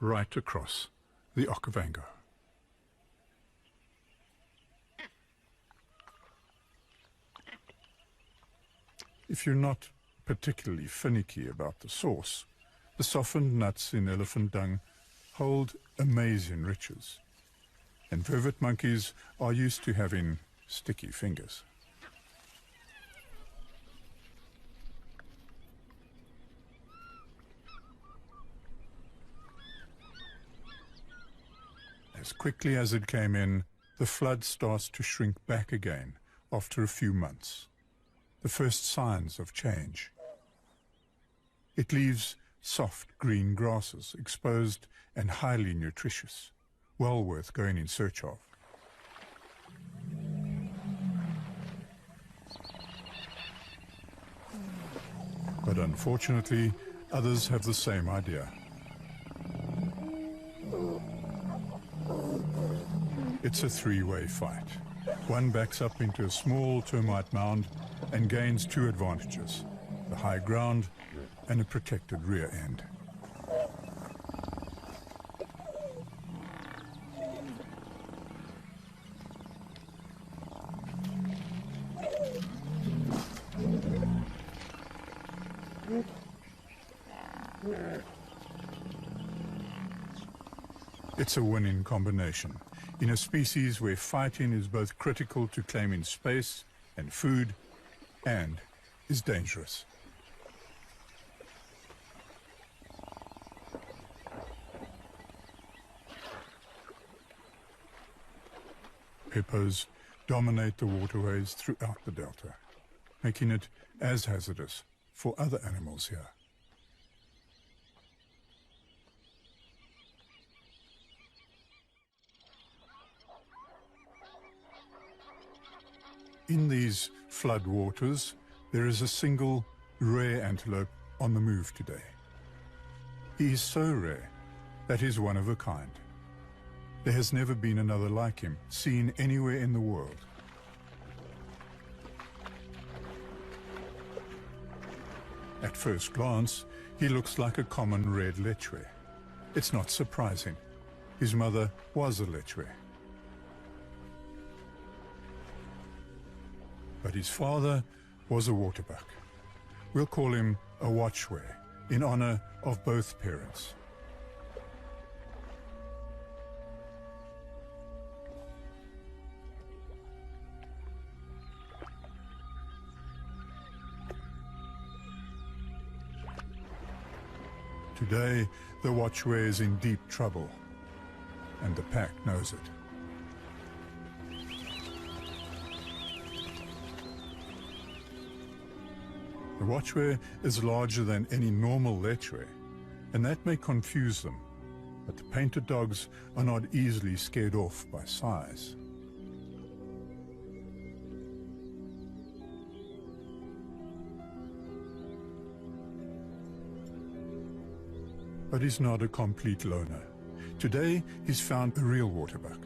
right across the Okavango. If you're not particularly finicky about the sauce, the softened nuts in elephant dung hold amazing riches, and vervet monkeys are used to having sticky fingers. As quickly as it came in, the flood starts to shrink back again after a few months. The first signs of change. It leaves soft green grasses, exposed and highly nutritious, well worth going in search of. But unfortunately, others have the same idea. It's a three-way fight. One backs up into a small termite mound and gains two advantages: the high ground and a protected rear end. It's a winning combination in a species where fighting is both critical to claiming space and food and is dangerous. Hippos dominate the waterways throughout the Delta, making it as hazardous for other animals here. In these flood waters, there is a single rare antelope on the move today. He is so rare that he's one of a kind. There has never been another like him seen anywhere in the world. At first glance, he looks like a common red lechwe. It's not surprising. His mother was a lechwe. But his father was a waterbuck. We'll call him a watchwe in honor of both parents. Today, the watchwe is in deep trouble, and the pack knows it. The watchwe is larger than any normal lechwe, and that may confuse them, but the painted dogs are not easily scared off by size. But he's not a complete loner. Today, he's found a real waterbuck.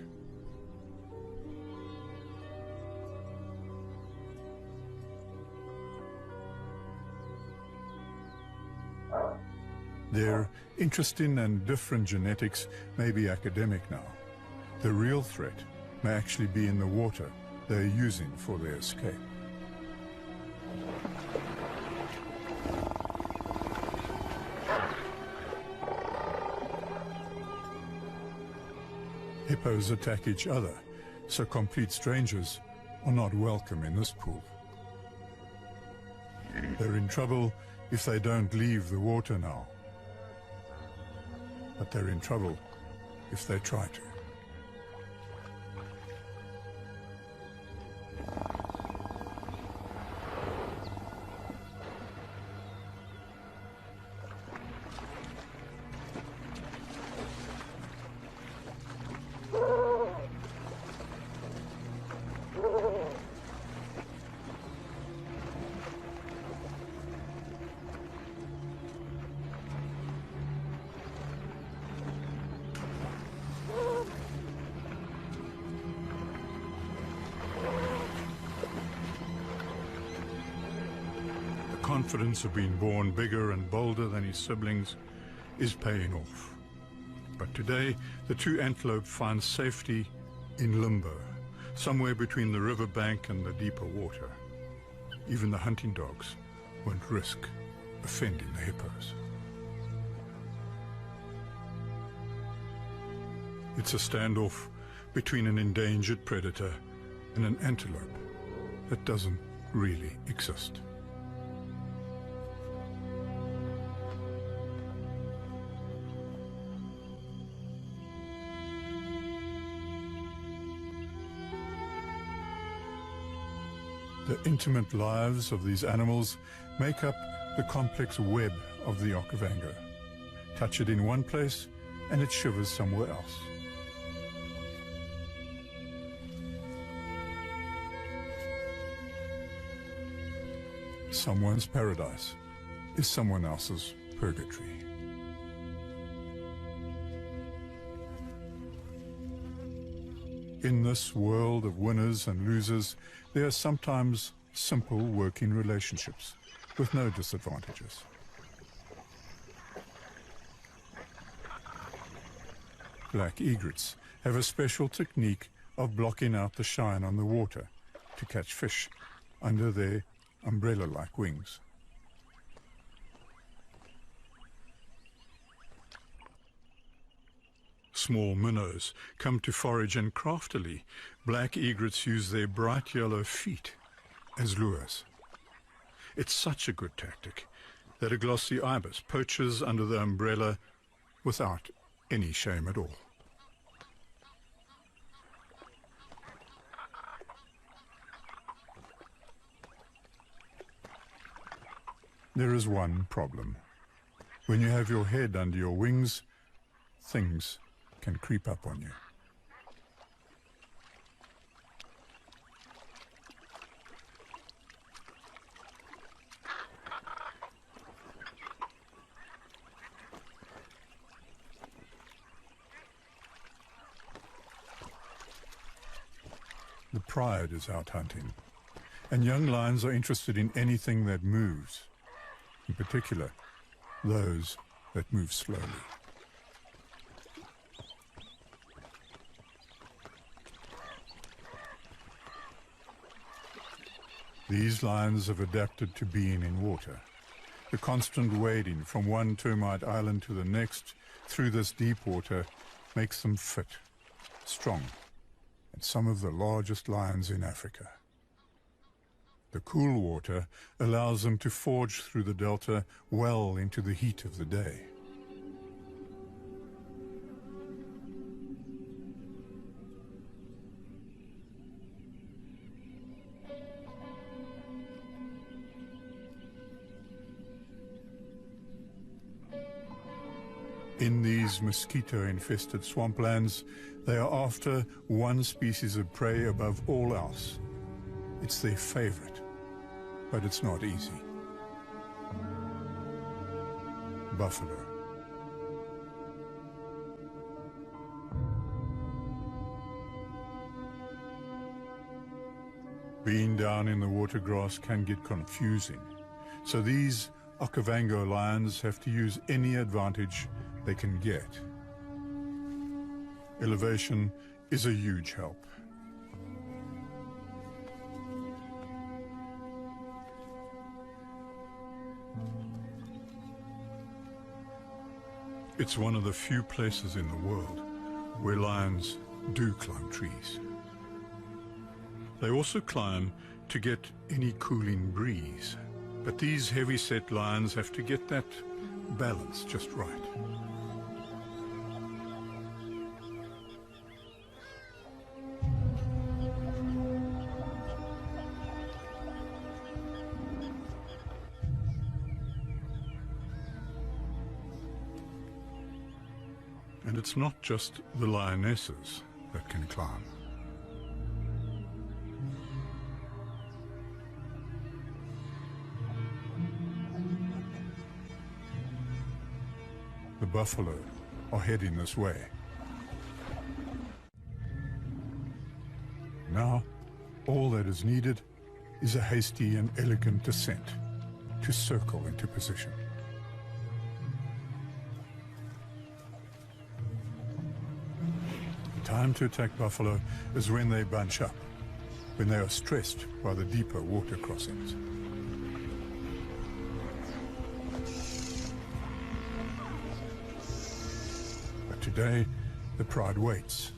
Their interesting and different genetics may be academic now. The real threat may actually be in the water they're using for their escape. Hippos attack each other, so complete strangers are not welcome in this pool. They're in trouble if they don't leave the water now. But they're in trouble if they try to. confidence of being born bigger and bolder than his siblings is paying off. But today, the true antelope finds safety in limbo, somewhere between the riverbank and the deeper water. Even the hunting dogs won't risk offending the hippos. It's a standoff between an endangered predator and an antelope that doesn't really exist. The intimate lives of these animals make up the complex web of the Okavango. Touch it in one place and it shivers somewhere else. Someone's paradise is someone else's purgatory. In this world of winners and losers, there are sometimes simple working relationships with no disadvantages. Black egrets have a special technique of blocking out the shine on the water to catch fish under their umbrella-like wings. Small minnows come to forage, and craftily, black egrets use their bright yellow feet as lures. It's such a good tactic that a glossy ibis poaches under the umbrella without any shame at all. There is one problem. When you have your head under your wings, things can creep up on you. The pride is out hunting, and young lions are interested in anything that moves, in particular, those that move slowly. These lions have adapted to being in water. The constant wading from one termite island to the next through this deep water makes them fit, strong, and some of the largest lions in Africa. The cool water allows them to forge through the delta well into the heat of the day. In these mosquito-infested swamplands, they are after one species of prey above all else. It's their favorite, but it's not easy. Buffalo. Being down in the watergrass can get confusing, so these Okavango lions have to use any advantage they can get. Elevation is a huge help. It's one of the few places in the world where lions do climb trees. They also climb to get any cooling breeze, but these heavy-set lions have to get that balance just right. And it's not just the lionesses that can climb. The buffalo are heading this way. Now, all that is needed is a hasty and elegant descent, to circle into position. The time to attack buffalo is when they bunch up, when they are stressed by the deeper water crossings. But today, the pride waits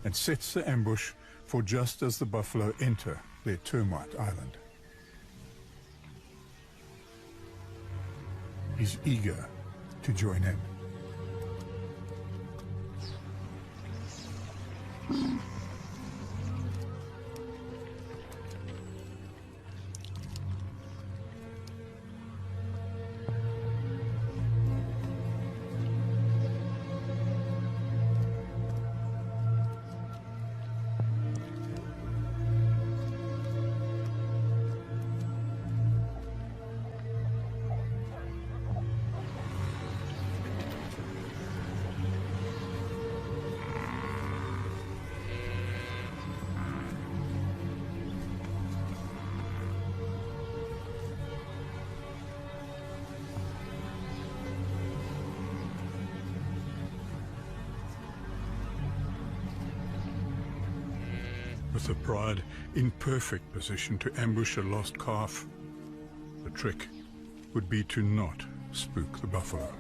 and sets the ambush for just as the buffalo enter their termite island. He's eager to join in. With the pride in perfect position to ambush a lost calf, the trick would be to not spook the buffalo.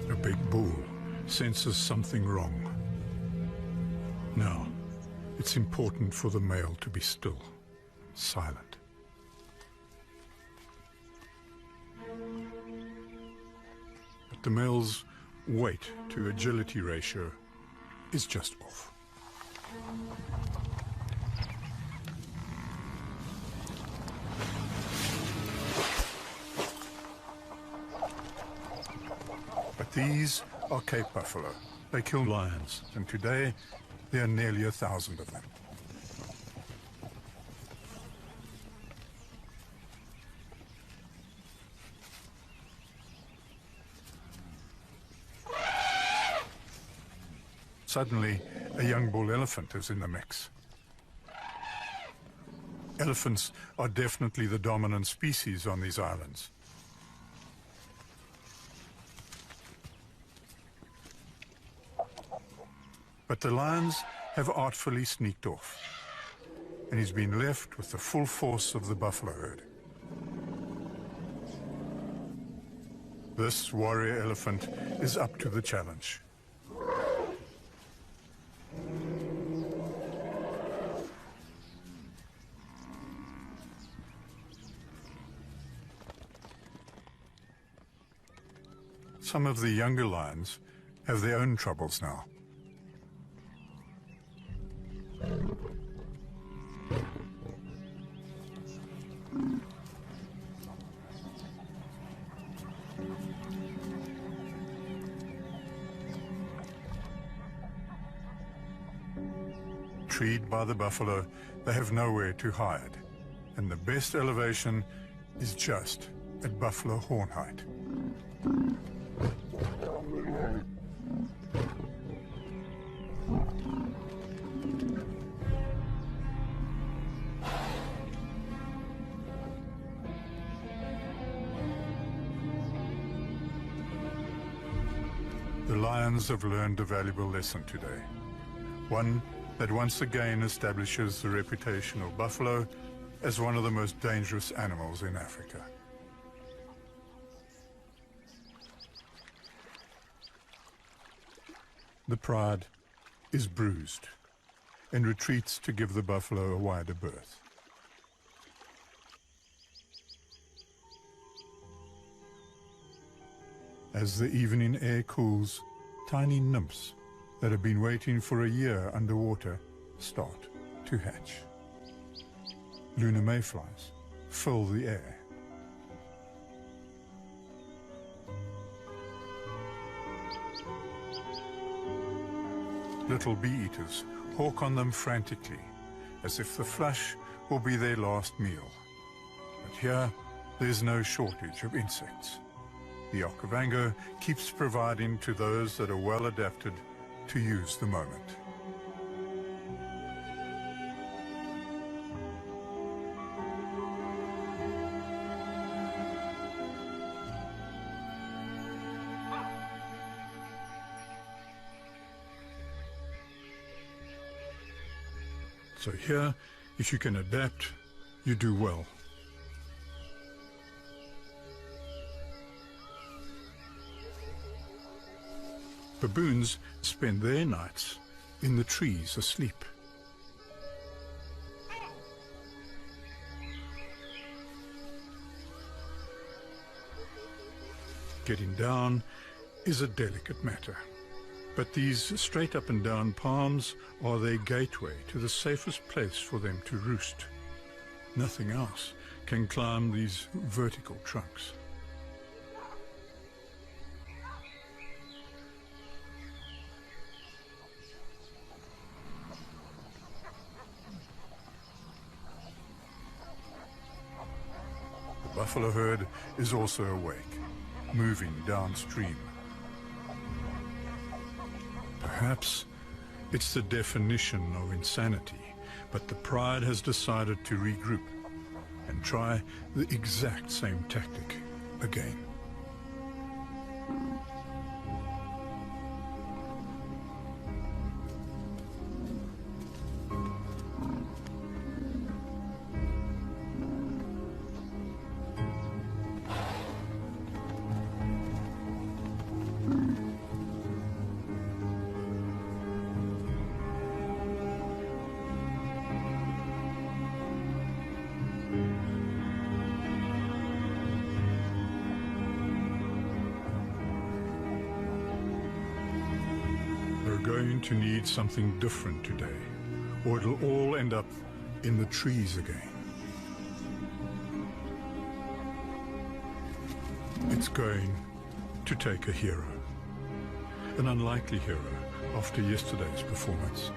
A big bull senses something wrong. Now, it's important for the male to be still, silent. The male's weight to agility ratio is just off. But these are Cape buffalo. They kill lions, and today there are nearly 1,000 of them. Suddenly, a young bull elephant is in the mix. Elephants are definitely the dominant species on these islands. But the lions have artfully sneaked off, and he's been left with the full force of the buffalo herd. This warrior elephant is up to the challenge. Some of the younger lions have their own troubles now. Treed by the buffalo, they have nowhere to hide, and the best elevation is just at buffalo horn height. The lions have learned a valuable lesson today. One that once again establishes the reputation of buffalo as one of the most dangerous animals in Africa. The pride is bruised and retreats to give the buffalo a wider berth. As the evening air cools, tiny nymphs that have been waiting for a year underwater start to hatch. Lunar mayflies fill the air. Little bee-eaters hawk on them frantically, as if the flush will be their last meal. But here, there's no shortage of insects. The Okavango keeps providing to those that are well adapted to use the moment. So here, if you can adapt, you do well. Baboons spend their nights in the trees asleep. Getting down is a delicate matter, but these straight up and down palms are their gateway to the safest place for them to roost. Nothing else can climb these vertical trunks. The buffalo herd is also awake, moving downstream. Perhaps it's the definition of insanity, but the pride has decided to regroup and try the exact same tactic again. Going to need something different today, or it'll all end up in the trees again. It's going to take a hero, an unlikely hero after yesterday's performance.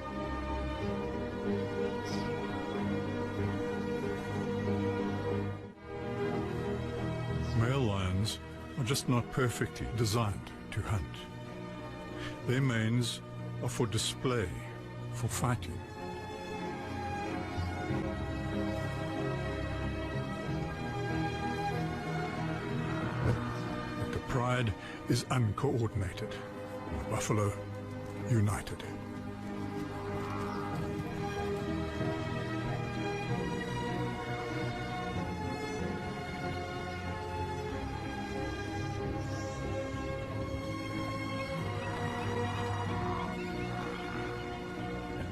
Male lions are just not perfectly designed to hunt. Their manes are for display, for fighting. But the pride is uncoordinated, the buffalo united.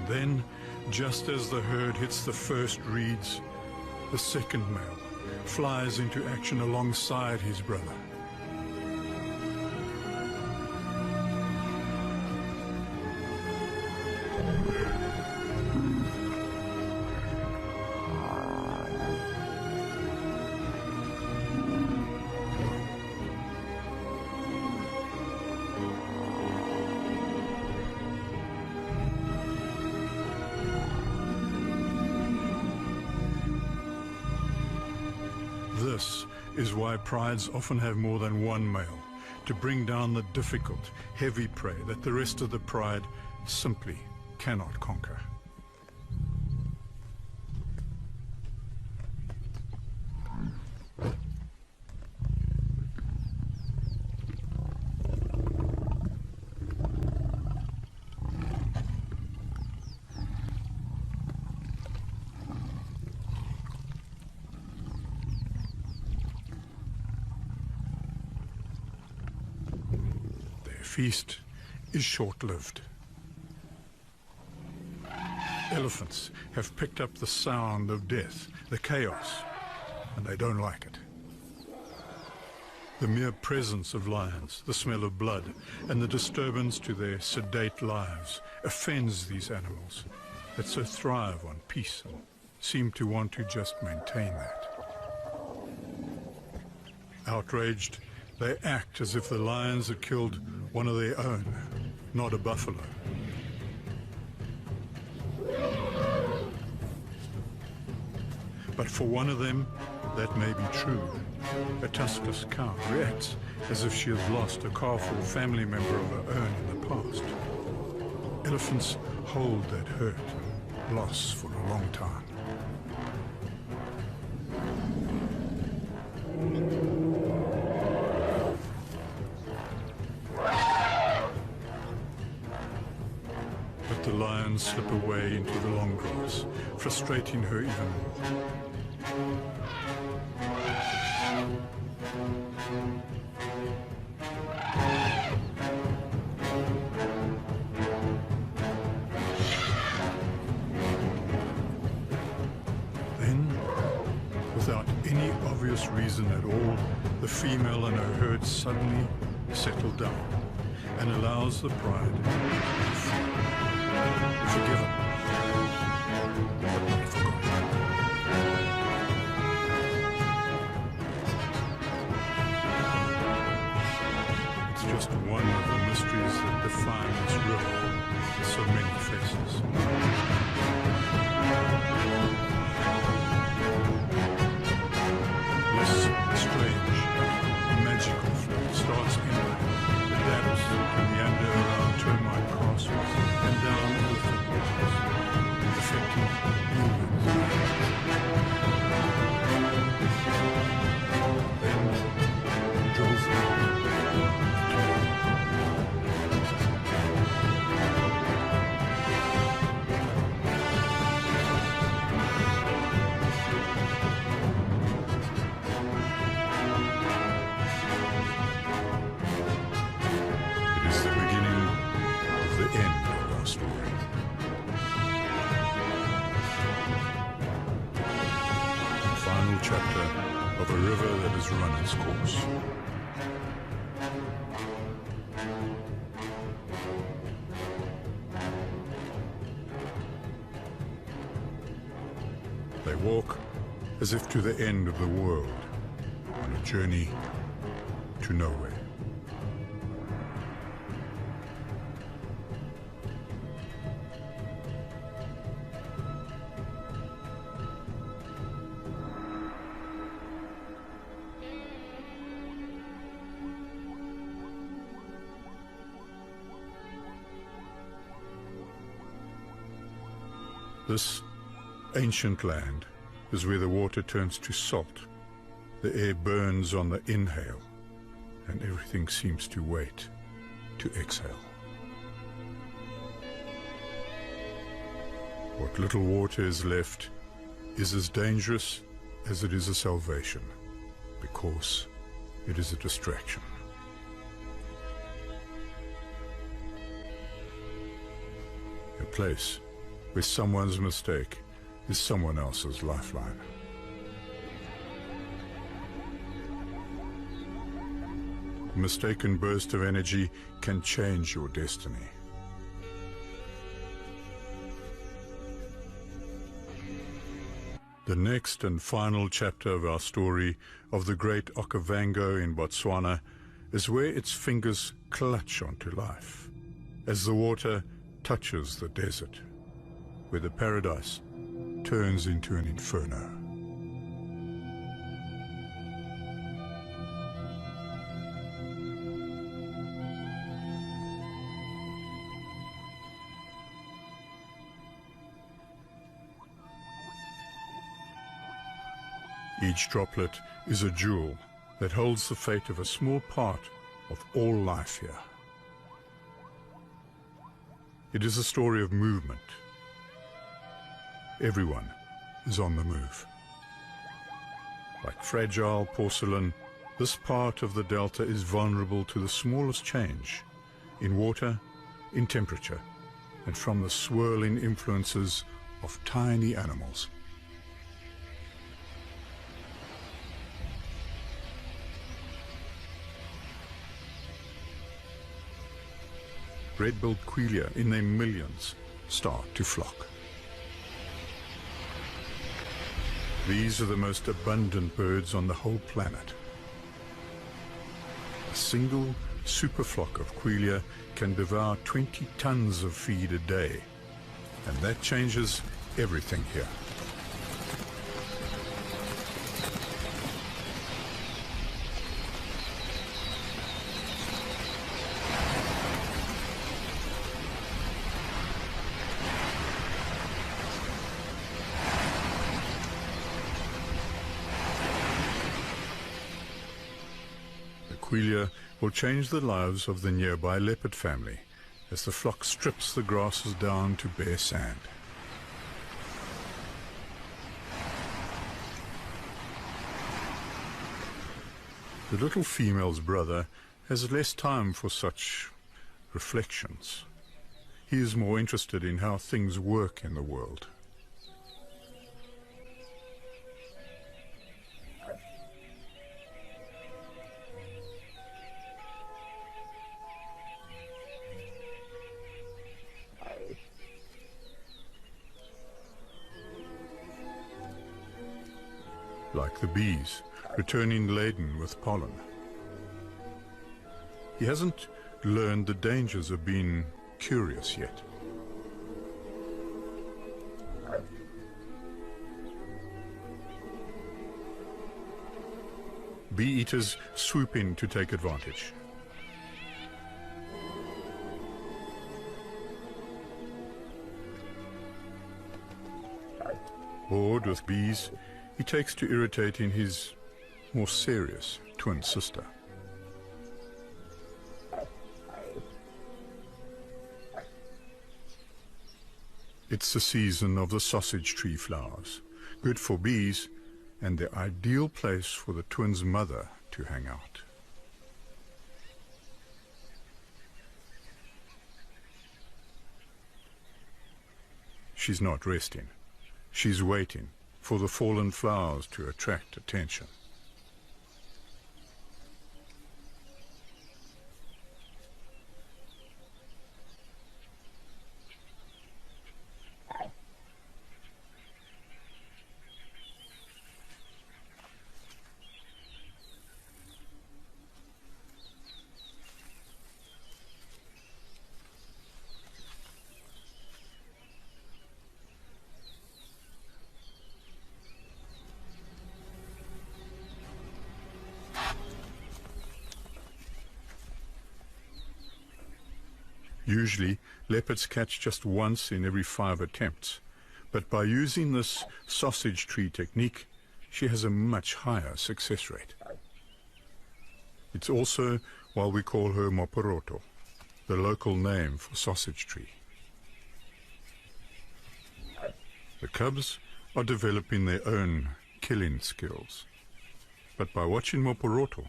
Then, just as the herd hits the first reeds, the second male flies into action alongside his brother. This is why prides often have more than one male, to bring down the difficult, heavy prey that the rest of the pride simply cannot conquer. Feast is short-lived. Elephants have picked up the sound of death, the chaos, and they don't like it. The mere presence of lions, the smell of blood, and the disturbance to their sedate lives offends these animals that so thrive on peace and seem to want to just maintain that. Outraged, they act as if the lions had killed one of their own, not a buffalo. But for one of them, that may be true. A tuskless cow reacts as if she has lost a calf or family member of her own in the past. Elephants hold that hurt and loss for a long time. But the lions slip away into the long grass, frustrating her even more. Then, without any obvious reason at all, the female and her herd suddenly settle down and allows the pride to be free. Forgiven, but not forgotten. It's just one of the mysteries that define this river with so many faces. This strange, magical flow starts inland, dabs and meander around termite castles and down elephant ridges, affecting humans. Then drills out. Chapter of a river that has run its course. They walk as if to the end of the world, on a journey to nowhere. This ancient land is where the water turns to salt, the air burns on the inhale, and everything seems to wait to exhale. What little water is left is as dangerous as it is a salvation, because it is a distraction. A place where someone's mistake is someone else's lifeline. A mistaken burst of energy can change your destiny. The next and final chapter of our story of the great Okavango in Botswana is where its fingers clutch onto life, as the water touches the desert, where the paradise turns into an inferno. Each droplet is a jewel that holds the fate of a small part of all life here. It is a story of movement. Everyone is on the move. Like fragile porcelain, this part of the delta is vulnerable to the smallest change in water, in temperature, and from the swirling influences of tiny animals. Red-billed quelea in their millions start to flock. These are the most abundant birds on the whole planet. A single superflock of quelea can devour 20 tons of feed a day, and that changes everything here. Compartilhe will change the lives of the nearby leopard family as the flock strips the grasses down to bare sand. The little female's brother has less time for such reflections. He is more interested in how things work in the world. Like the bees, returning laden with pollen. He hasn't learned the dangers of being curious yet. Bee-eaters swoop in to take advantage. Bored with bees, he takes to irritating his more serious twin sister. It's the season of the sausage tree flowers, good for bees and the ideal place for the twins' mother to hang out. She's not resting. She's waiting for the fallen flowers to attract attention. Usually, leopards catch just once in every 5 attempts, but by using this sausage tree technique, she has a much higher success rate. It's also why we call her poderoso, the local name for sausage tree. The cubs are developing their own killing skills, but by watching poderoso,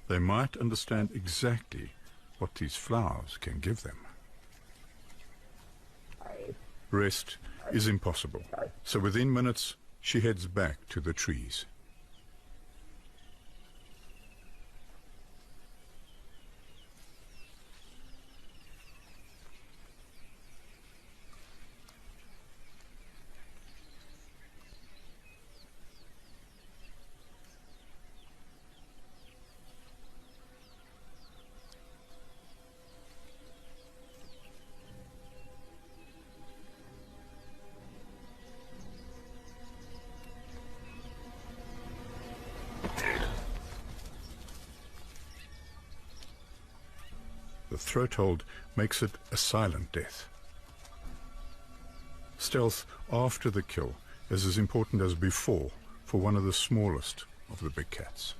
they might understand exactly what these flowers can give them. Rest is impossible, so within minutes she heads back to the trees. The throat hold makes it a silent death. Stealth after the kill is as important as before for one of the smallest of the big cats.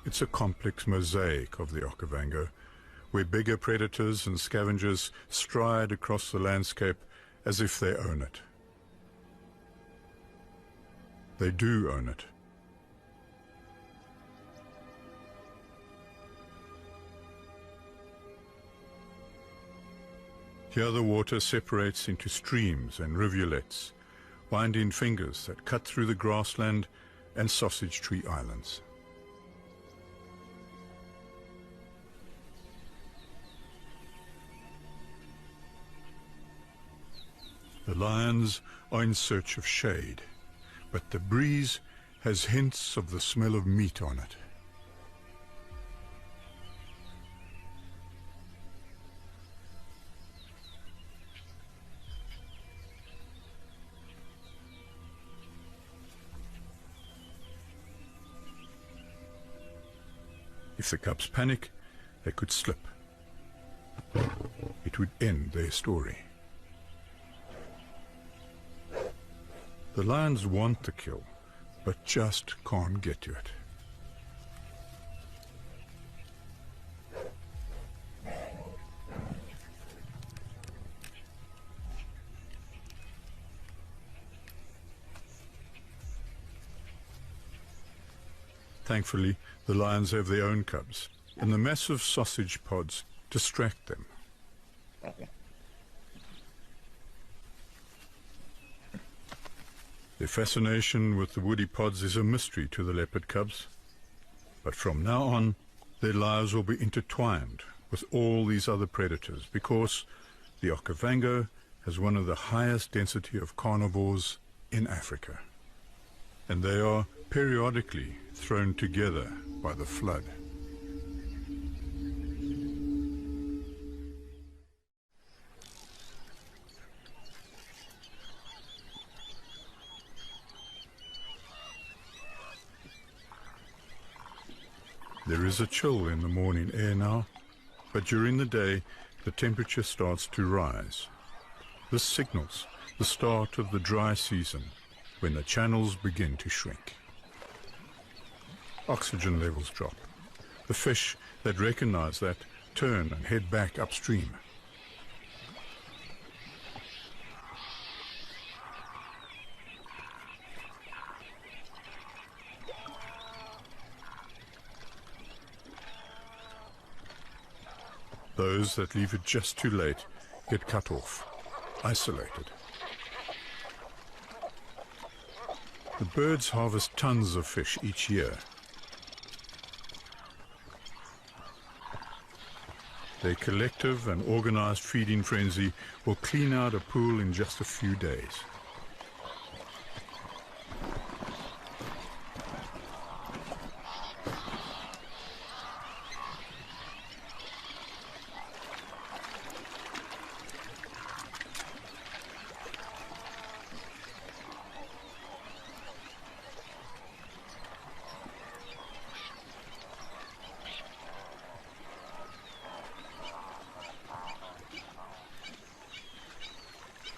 It's a complex mosaic of the Okavango, where bigger predators and scavengers stride across the landscape as if they own it. They do own it. Here the water separates into streams and rivulets, winding fingers that cut through the grassland and sausage tree islands. The lions are in search of shade, but the breeze has hints of the smell of meat on it. If the cubs panic, they could slip. It would end their story. The lions want the kill, but just can't get to it. Thankfully, the lions have their own cubs, and the massive sausage pods distract them. Their fascination with the woody pods is a mystery to the leopard cubs, but from now on, their lives will be intertwined with all these other predators because the Okavango has one of the highest density of carnivores in Africa, and they are periodically thrown together by the flood. There is a chill in the morning air now, but during the day the temperature starts to rise. This signals the start of the dry season, when the channels begin to shrink. Oxygen levels drop. The fish that recognize that turn and head back upstream. Those that leave it just too late get cut off, isolated. The birds harvest tons of fish each year. Their collective and organized feeding frenzy will clean out a pool in just a few days.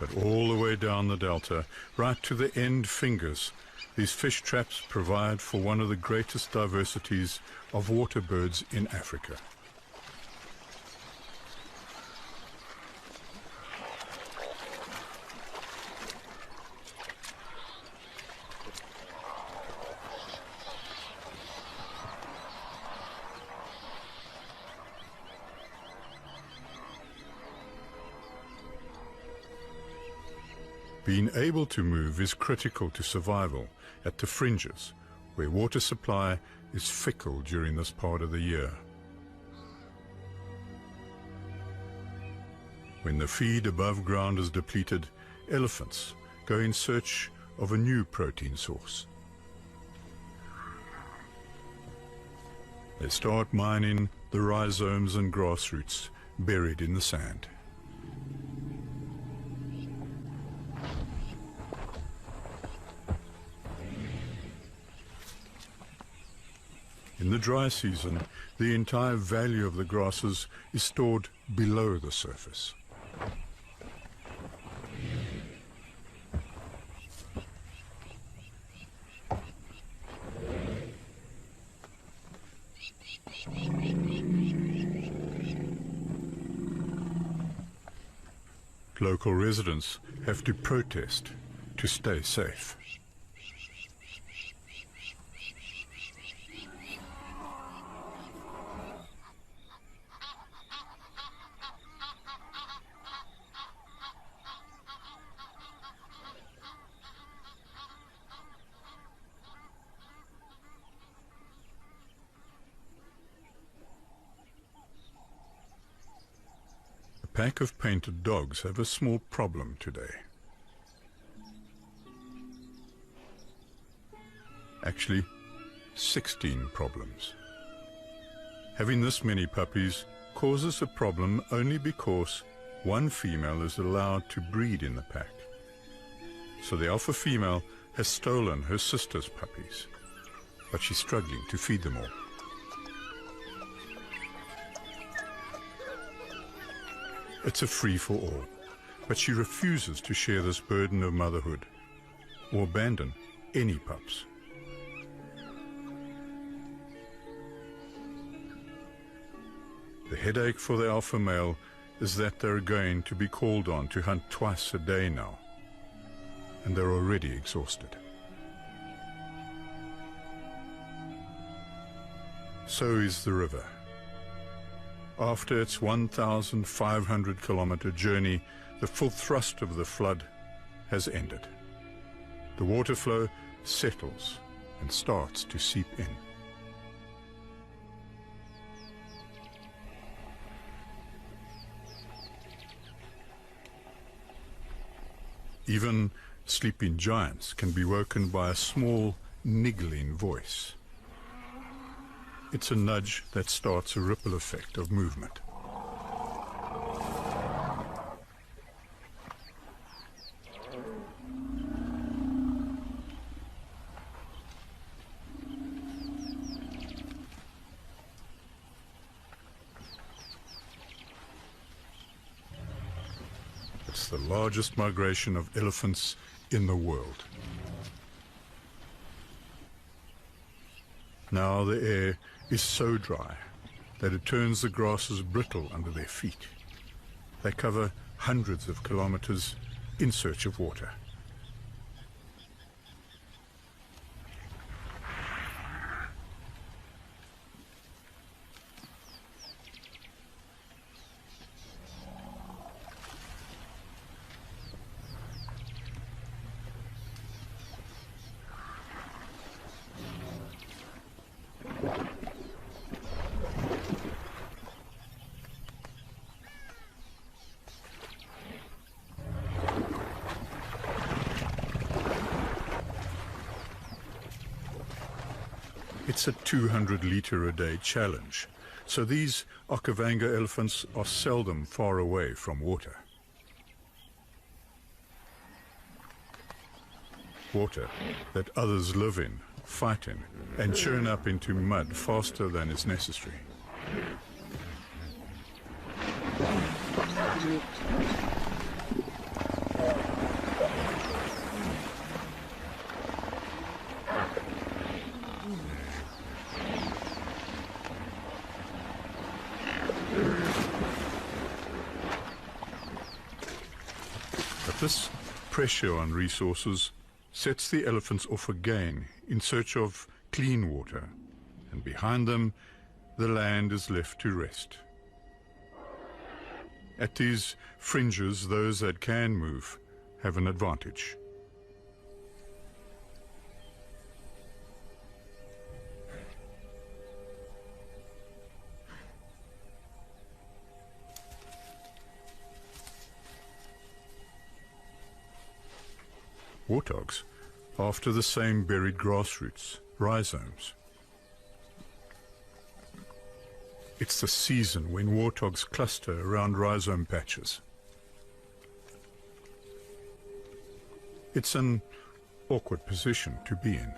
But all the way down the delta, right to the end fingers, these fish traps provide for one of the greatest diversities of water birds in Africa. Being able to move is critical to survival at the fringes, where water supply is fickle during this part of the year. When the feed above ground is depleted, elephants go in search of a new protein source. They start mining the rhizomes and grassroots buried in the sand. In the dry season, the entire value of the grasses is stored below the surface. Local residents have to protest to stay safe. A pack of painted dogs have a small problem today. Actually, 16 problems. Having this many puppies causes a problem only because one female is allowed to breed in the pack. So the alpha female has stolen her sister's puppies, but she's struggling to feed them all. It's a free-for-all, but she refuses to share this burden of motherhood or abandon any pups. The headache for the alpha male is that they're going to be called on to hunt twice a day now, and they're already exhausted. So is the river. After its 1,500-kilometer journey, the full thrust of the flood has ended. The water flow settles and starts to seep in. Even sleeping giants can be woken by a small, niggling voice. It's a nudge that starts a ripple effect of movement. It's the largest migration of elephants in the world. Now the air is so dry that it turns the grasses brittle under their feet. They cover hundreds of kilometers in search of water. It's a 200-liter-a-day challenge, so these Okavango elephants are seldom far away from water. Water that others live in, fight in, and churn up into mud faster than is necessary. This pressure on resources sets the elephants off again in search of clean water, and behind them the land is left to rest. At these fringes, those that can move have an advantage. Warthogs, after the same buried grass roots, rhizomes. It's the season when warthogs cluster around rhizome patches. It's an awkward position to be in.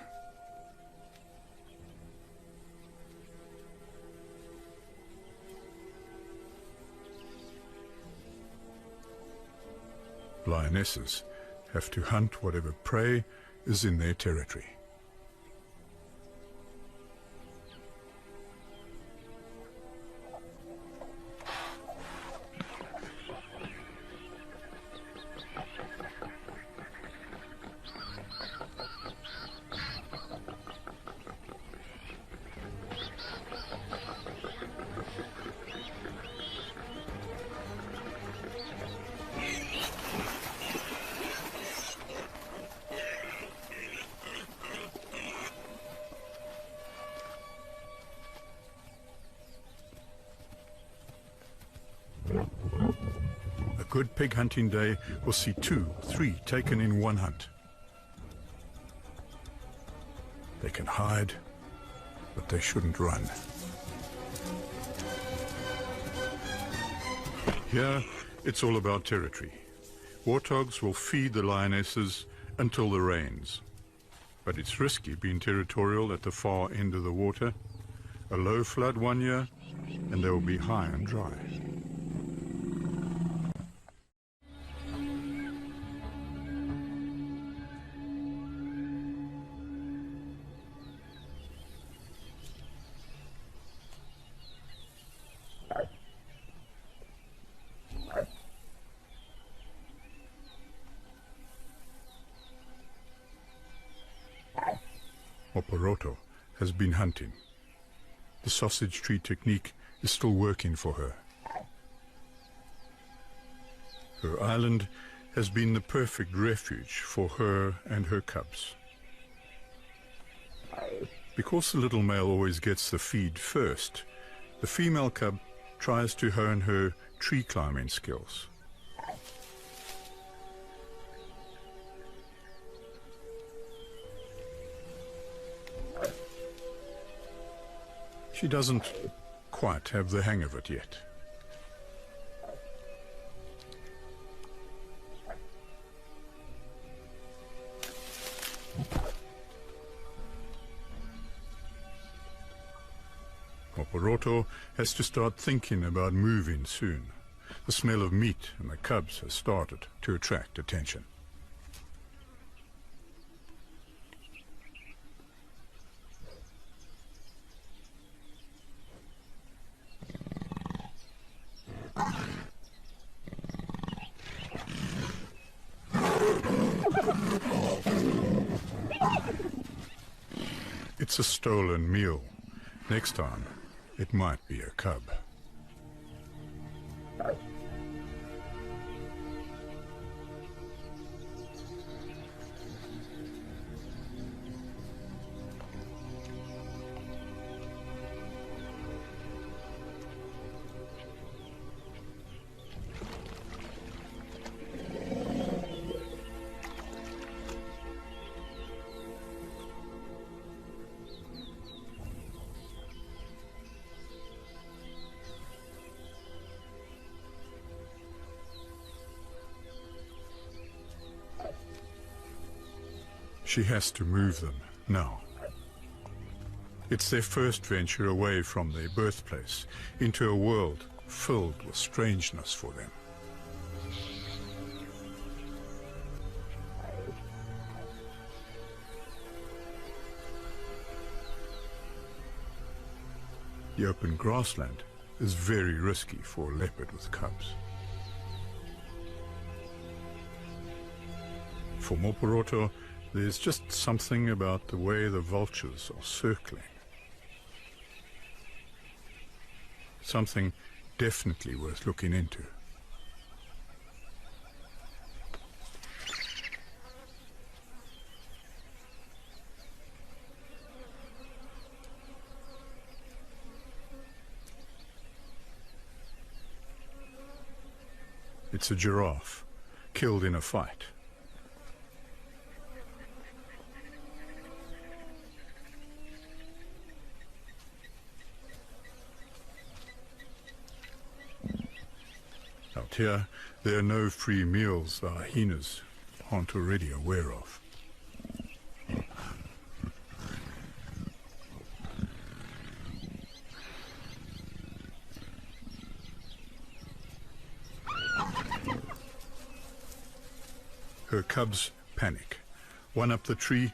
Lionesses have to hunt whatever prey is in their territory. A good pig hunting day will see 2, 3 taken in one hunt. They can hide, but they shouldn't run. Here, it's all about territory. Warthogs will feed the lionesses until the rains. But it's risky being territorial at the far end of the water. A low flood one year, and they will be high and dry. Poderoso has been hunting. The sausage tree technique is still working for her. Her island has been the perfect refuge for her and her cubs. Because the little male always gets the feed first, the female cub tries to hone her tree climbing skills. She doesn't quite have the hang of it yet. Poderoso has to start thinking about moving soon. The smell of meat and the cubs has started to attract attention. It's a stolen meal. Next time, it might be a cub. She has to move them now. It's their first venture away from their birthplace into a world filled with strangeness for them. The open grassland is very risky for a leopard with cubs. For Poderoso, there's just something about the way the vultures are circling. Something definitely worth looking into. It's a giraffe, killed in a fight. Out here, there are no free meals the hyenas aren't already aware of. Her cubs panic, one up the tree,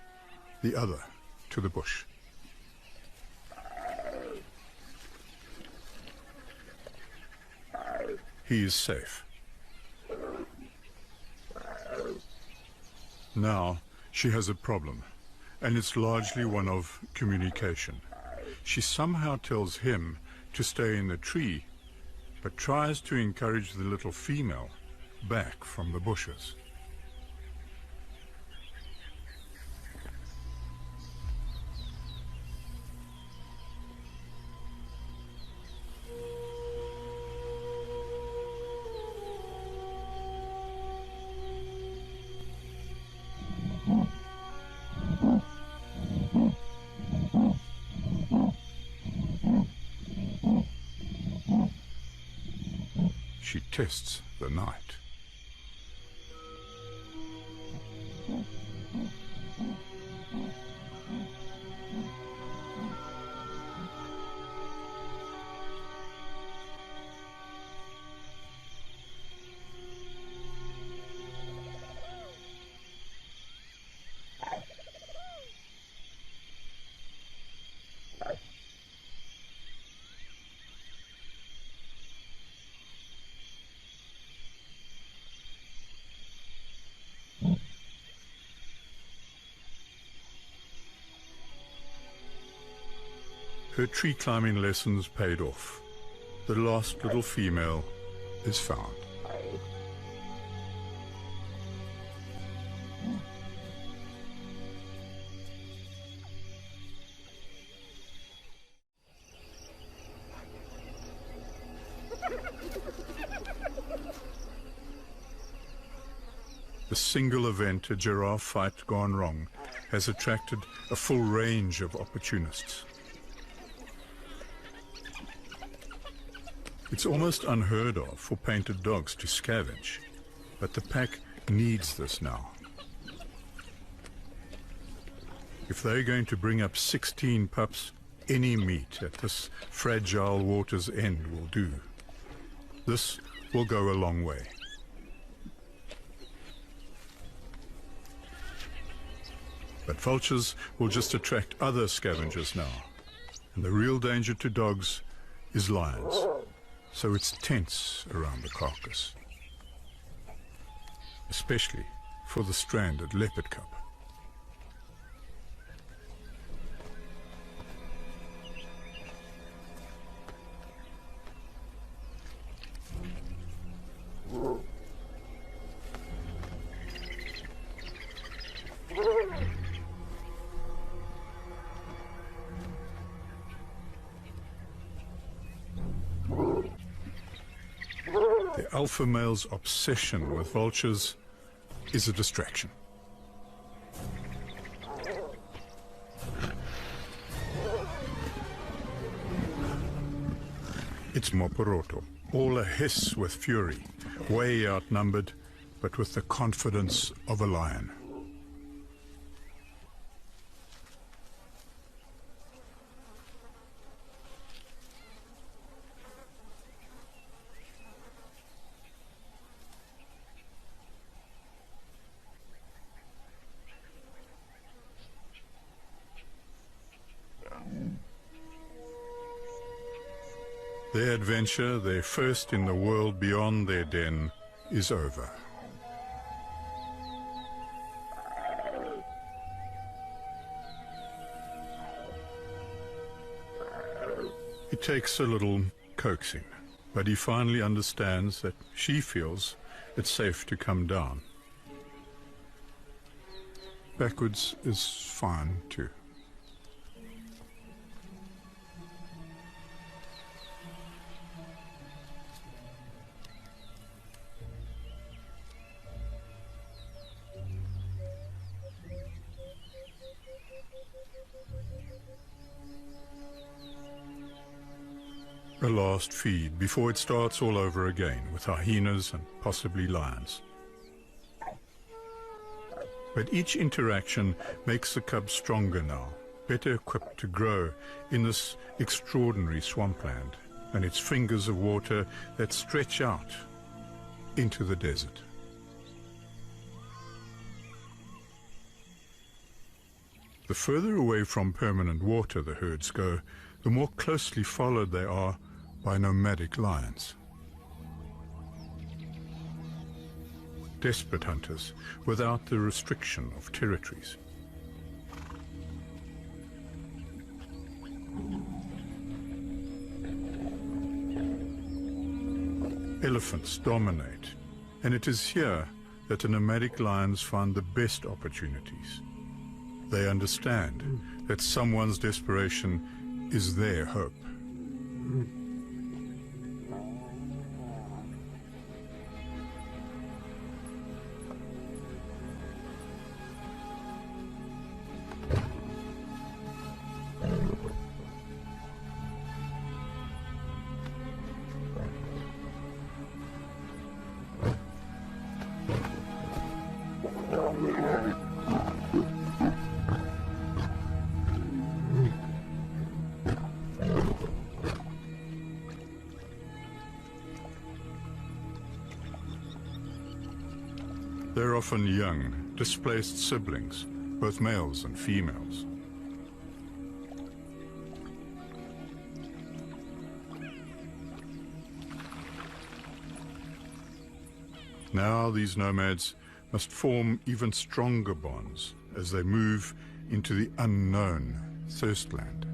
the other to the bush. He is safe. Now she has a problem, and it's largely one of communication. She somehow tells him to stay in the tree, but tries to encourage the little female back from the bushes. She tests the night. Her tree climbing lessons paid off. The lost little female is found. The single event, a giraffe fight gone wrong, has attracted a full range of opportunists. It's almost unheard of for painted dogs to scavenge, but the pack needs this now. If they're going to bring up 16 pups, any meat at this fragile water's end will do. This will go a long way. But vultures will just attract other scavengers now, and the real danger to dogs is lions. So it's tense around the carcass, especially for the stranded leopard cub. The alpha male's obsession with vultures is a distraction. It's Moporoto, all a hiss with fury, way outnumbered, but with the confidence of a lion. Their adventure, their first in the world beyond their den, is over. It takes a little coaxing, but he finally understands that she feels it's safe to come down. Backwards is fine too. A last feed before it starts all over again with hyenas and possibly lions. But each interaction makes the cub stronger now, better equipped to grow in this extraordinary swampland and its fingers of water that stretch out into the desert. The further away from permanent water the herds go, the more closely followed they are by nomadic lions. Desperate hunters without the restriction of territories. Elephants dominate, and it is here that the nomadic lions find the best opportunities. They understand that someone's desperation is their hope. They're often young, displaced siblings, both males and females. Now these nomads must form even stronger bonds as they move into the unknown thirstland.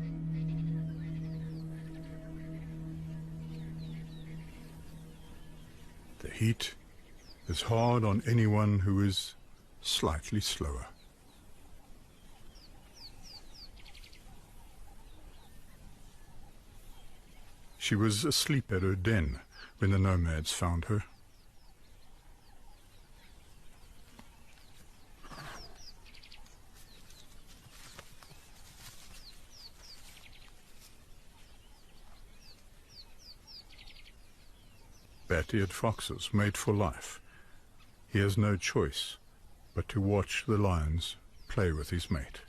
heat is hard on anyone who is slightly slower. She was asleep at her den when the nomads found her. Bat-eared foxes mate for life. He has no choice but to watch the lions play with his mate.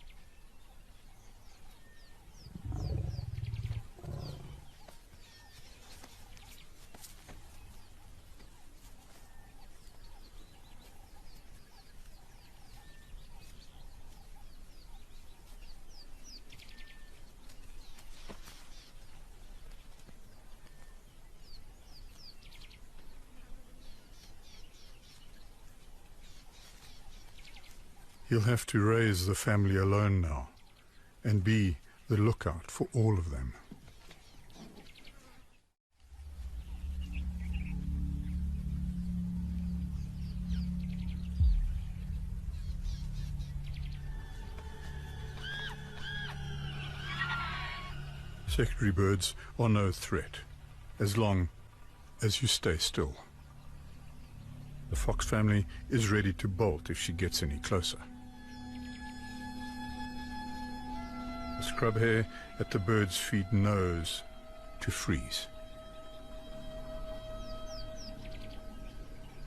He'll have to raise the family alone now and be the lookout for all of them. Secretary birds are no threat as long as you stay still. The fox family is ready to bolt if she gets any closer. The scrub hare at the bird's feet knows to freeze.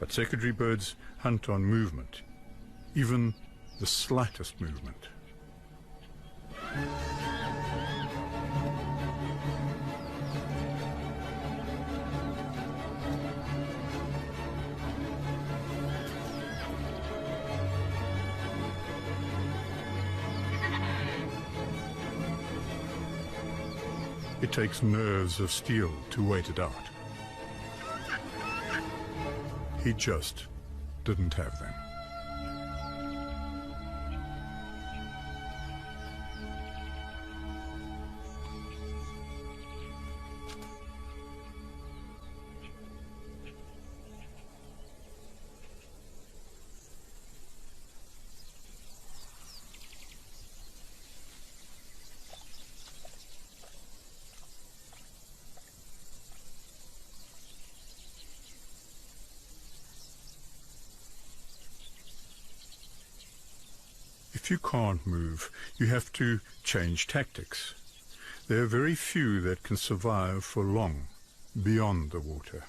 But secretary birds hunt on movement, even the slightest movement. It takes nerves of steel to wait it out. He just didn't have them. If you can't move, you have to change tactics. There are very few that can survive for long beyond the water.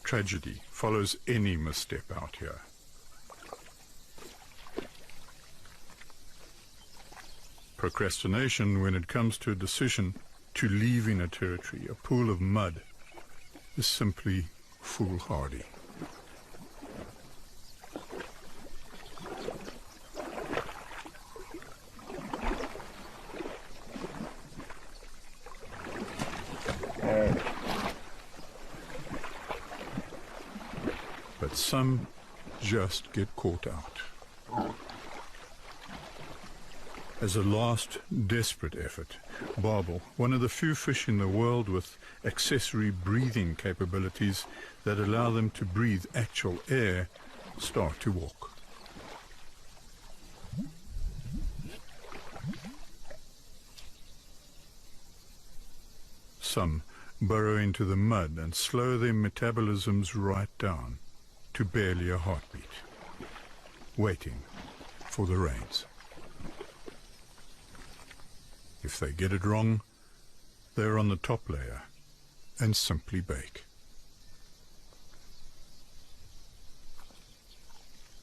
Tragedy follows any misstep out here. Procrastination when it comes to a decision to leave in a territory, a pool of mud, is simply foolhardy. But some just get caught out. As a last desperate effort, barbel, one of the few fish in the world with accessory breathing capabilities that allow them to breathe actual air, start to walk. Some burrow into the mud and slow their metabolisms right down to barely a heartbeat, waiting for the rains. If they get it wrong, they're on the top layer and simply bake.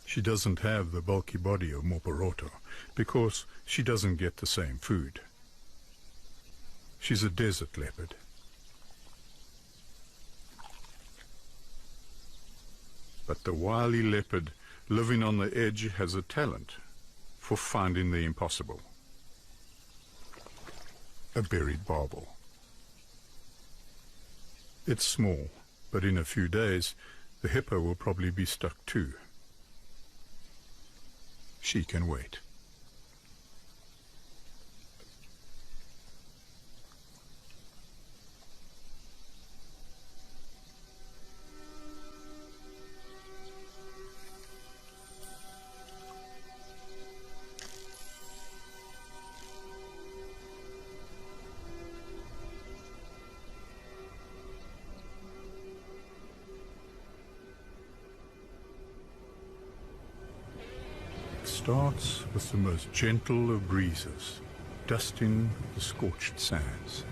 She doesn't have the bulky body of poderoso because she doesn't get the same food. She's a desert leopard. But the wily leopard living on the edge has a talent for finding the impossible. A buried barbel. It's small, but in a few days the hippo will probably be stuck too. She can wait. starts with the most gentle of breezes, dusting the scorched sands.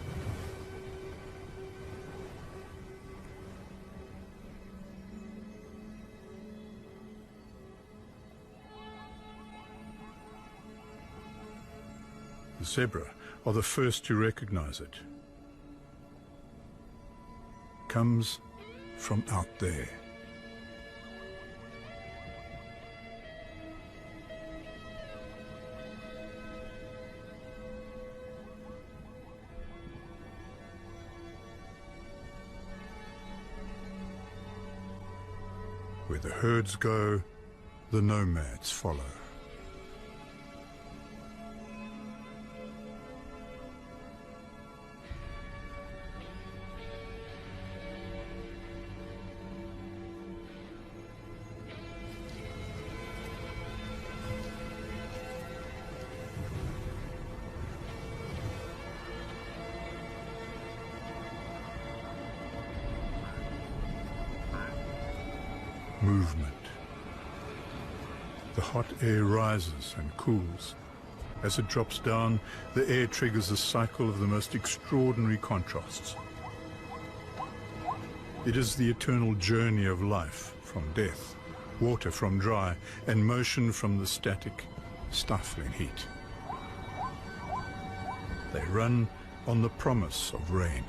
The zebra are the first to recognize it. Comes from out there. Where the herds go, the nomads follow. Movement. The hot air rises and cools. As it drops down, the air triggers a cycle of the most extraordinary contrasts. It is the eternal journey of life from death, water from dry, and motion from the static, stifling heat. They run on the promise of rain.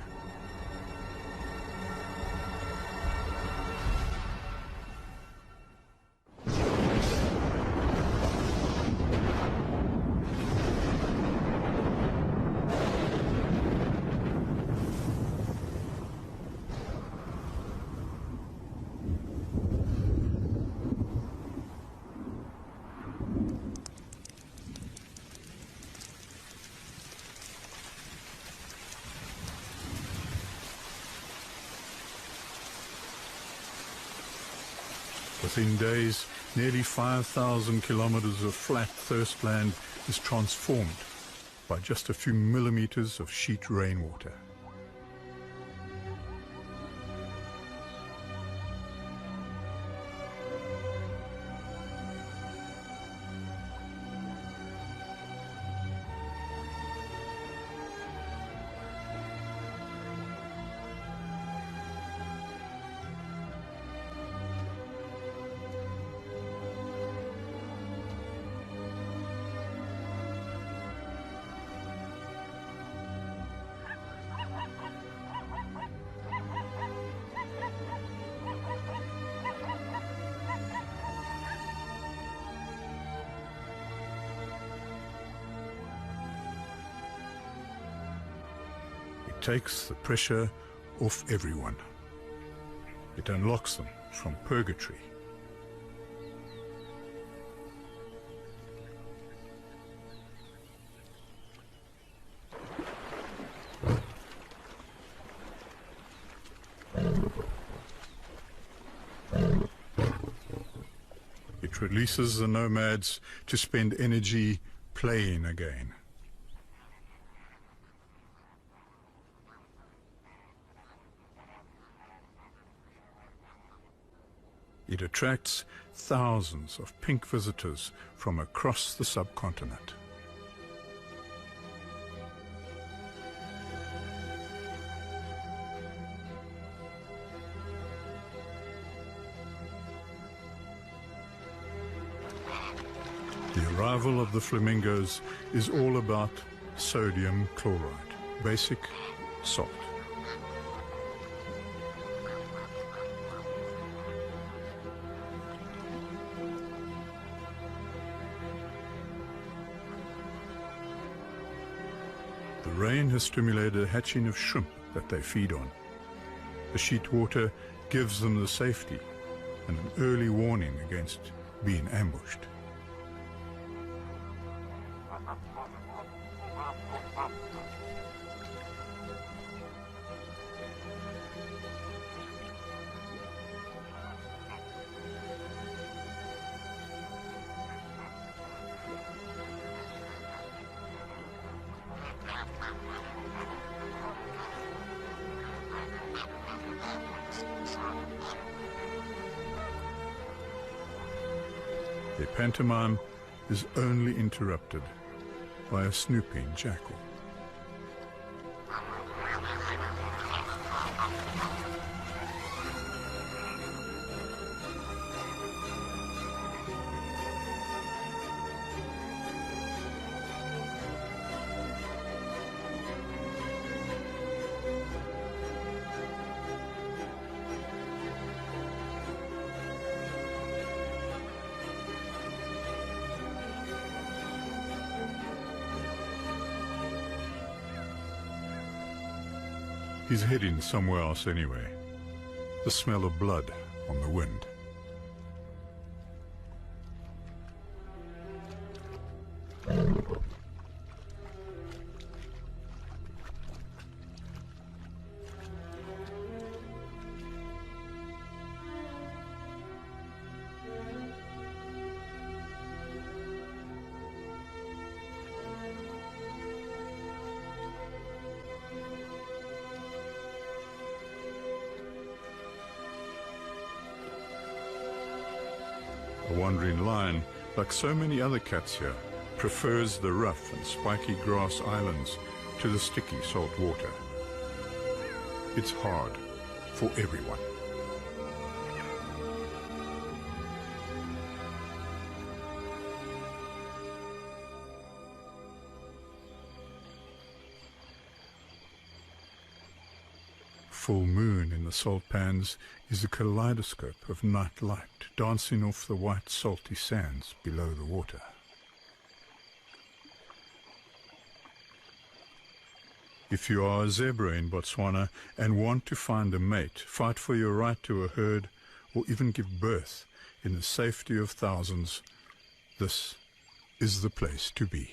Within days, nearly 5,000 kilometers of flat thirstland is transformed by just a few millimeters of sheet rainwater. Takes the pressure off everyone. It unlocks them from purgatory. It releases the nomads to spend energy playing again. It attracts thousands of pink visitors from across the subcontinent. The arrival of the flamingos is all about sodium chloride, basic salt. The rain has stimulated a hatching of shrimp that they feed on. The sheet water gives them the safety and an early warning against being ambushed. Their pantomime is only interrupted by a snooping jackal. He's heading somewhere else anyway. The smell of blood on the wind. A wandering lion, like so many other cats here, prefers the rough and spiky grass islands to the sticky salt water. It's hard for everyone. Full moon in the salt pans is a kaleidoscope of night light dancing off the white salty sands below the water. If you are a zebra in Botswana and want to find a mate, fight for your right to a herd, or even give birth in the safety of thousands, this is the place to be.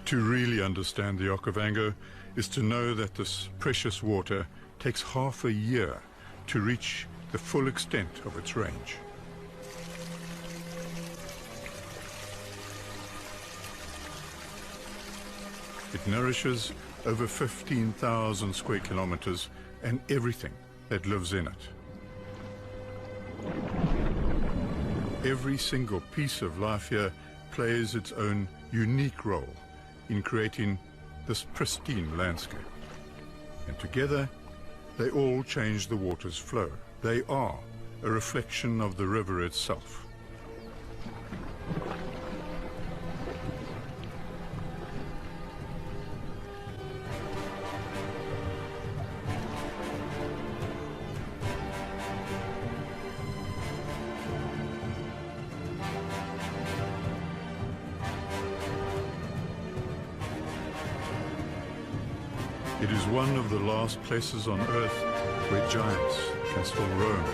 To really understand the Okavango is to know that this precious water takes half a year to reach the full extent of its range. It nourishes over 15,000 square kilometers and everything that lives in it. Every single piece of life here plays its own unique role in creating this pristine landscape. And together, they all change the water's flow. They are a reflection of the river itself. It is one of the last places on Earth where giants can still roam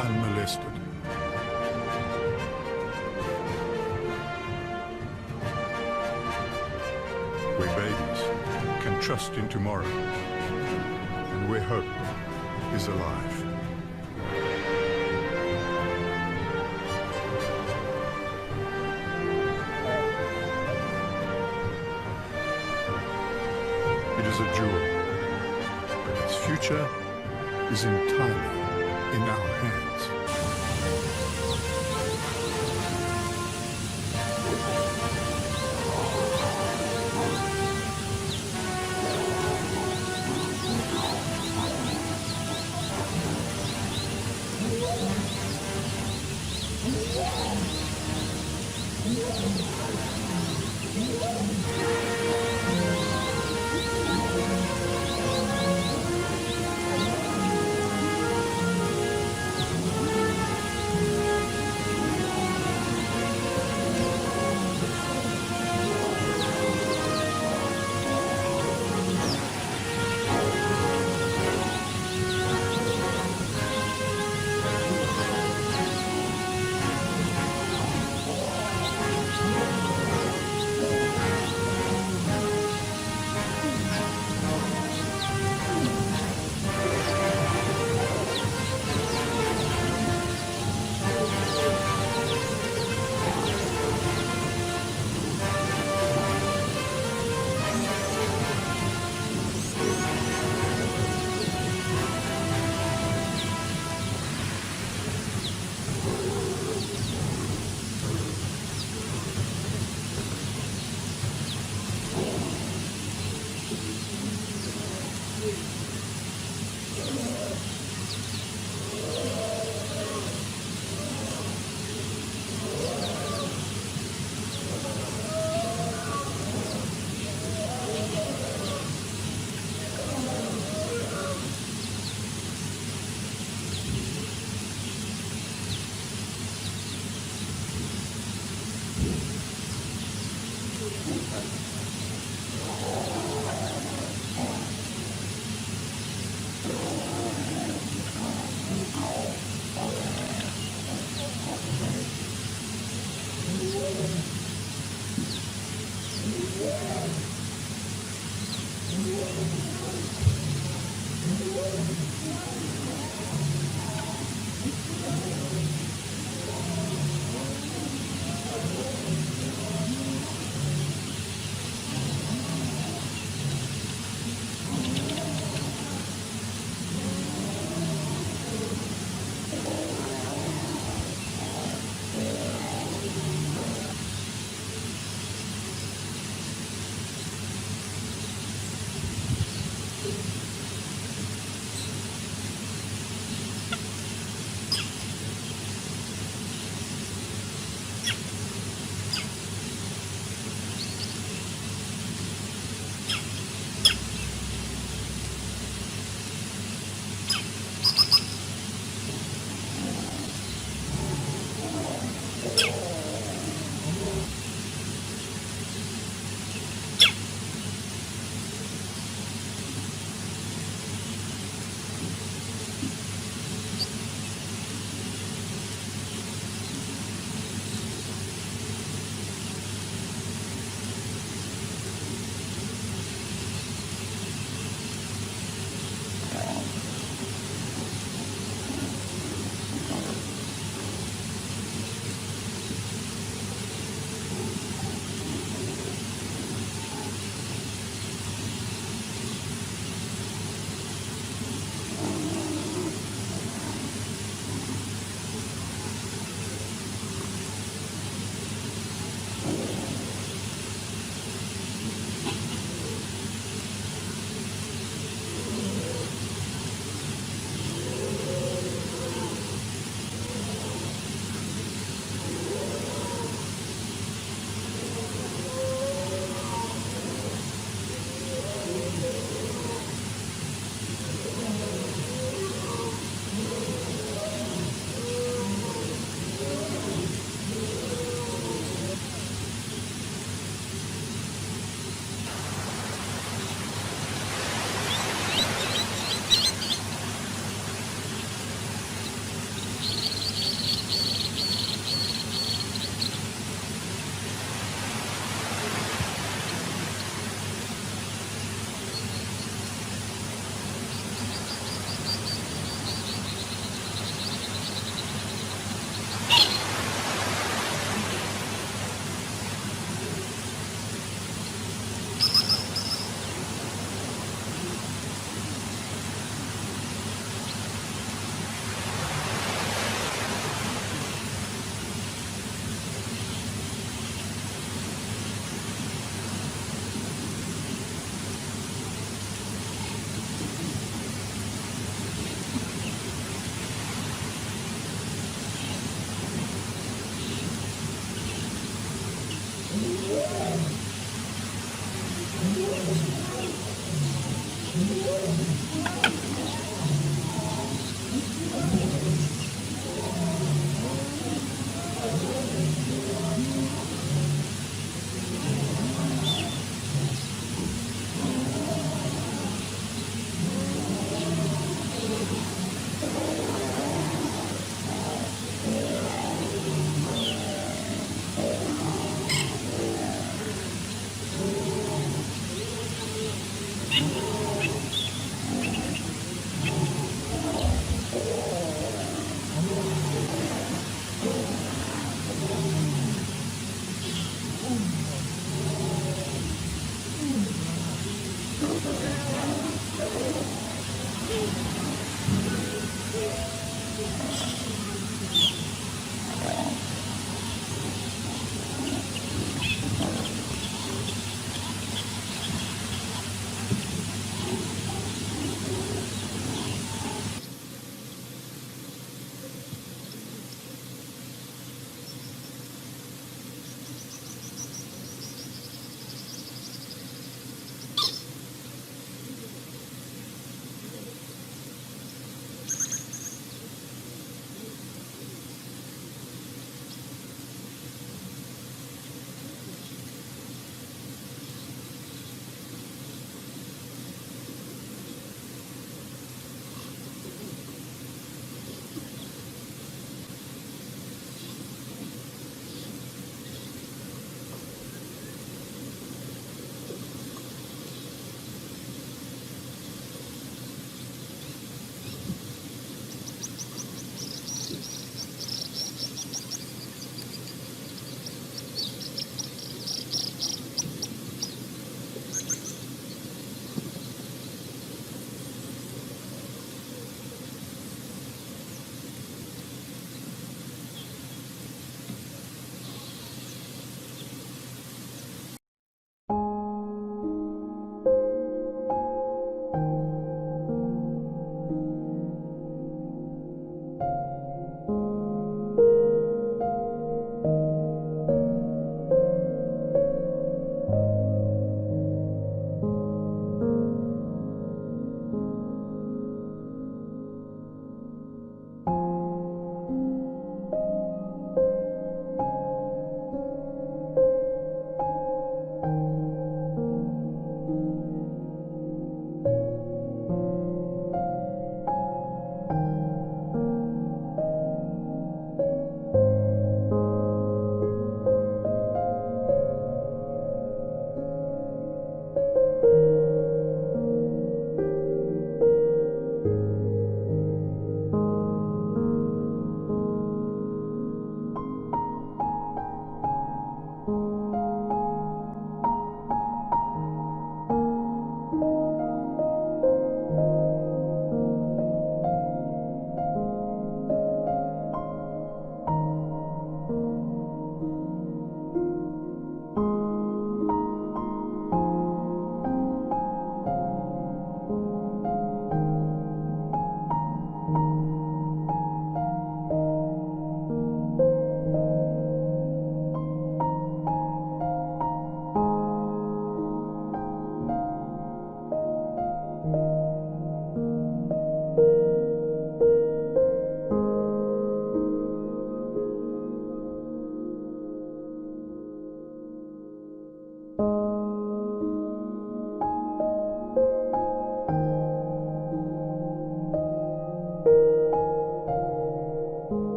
unmolested. Where babies can trust in tomorrow, and where hope is alive. It is a jewel, but its future is entirely in our hands.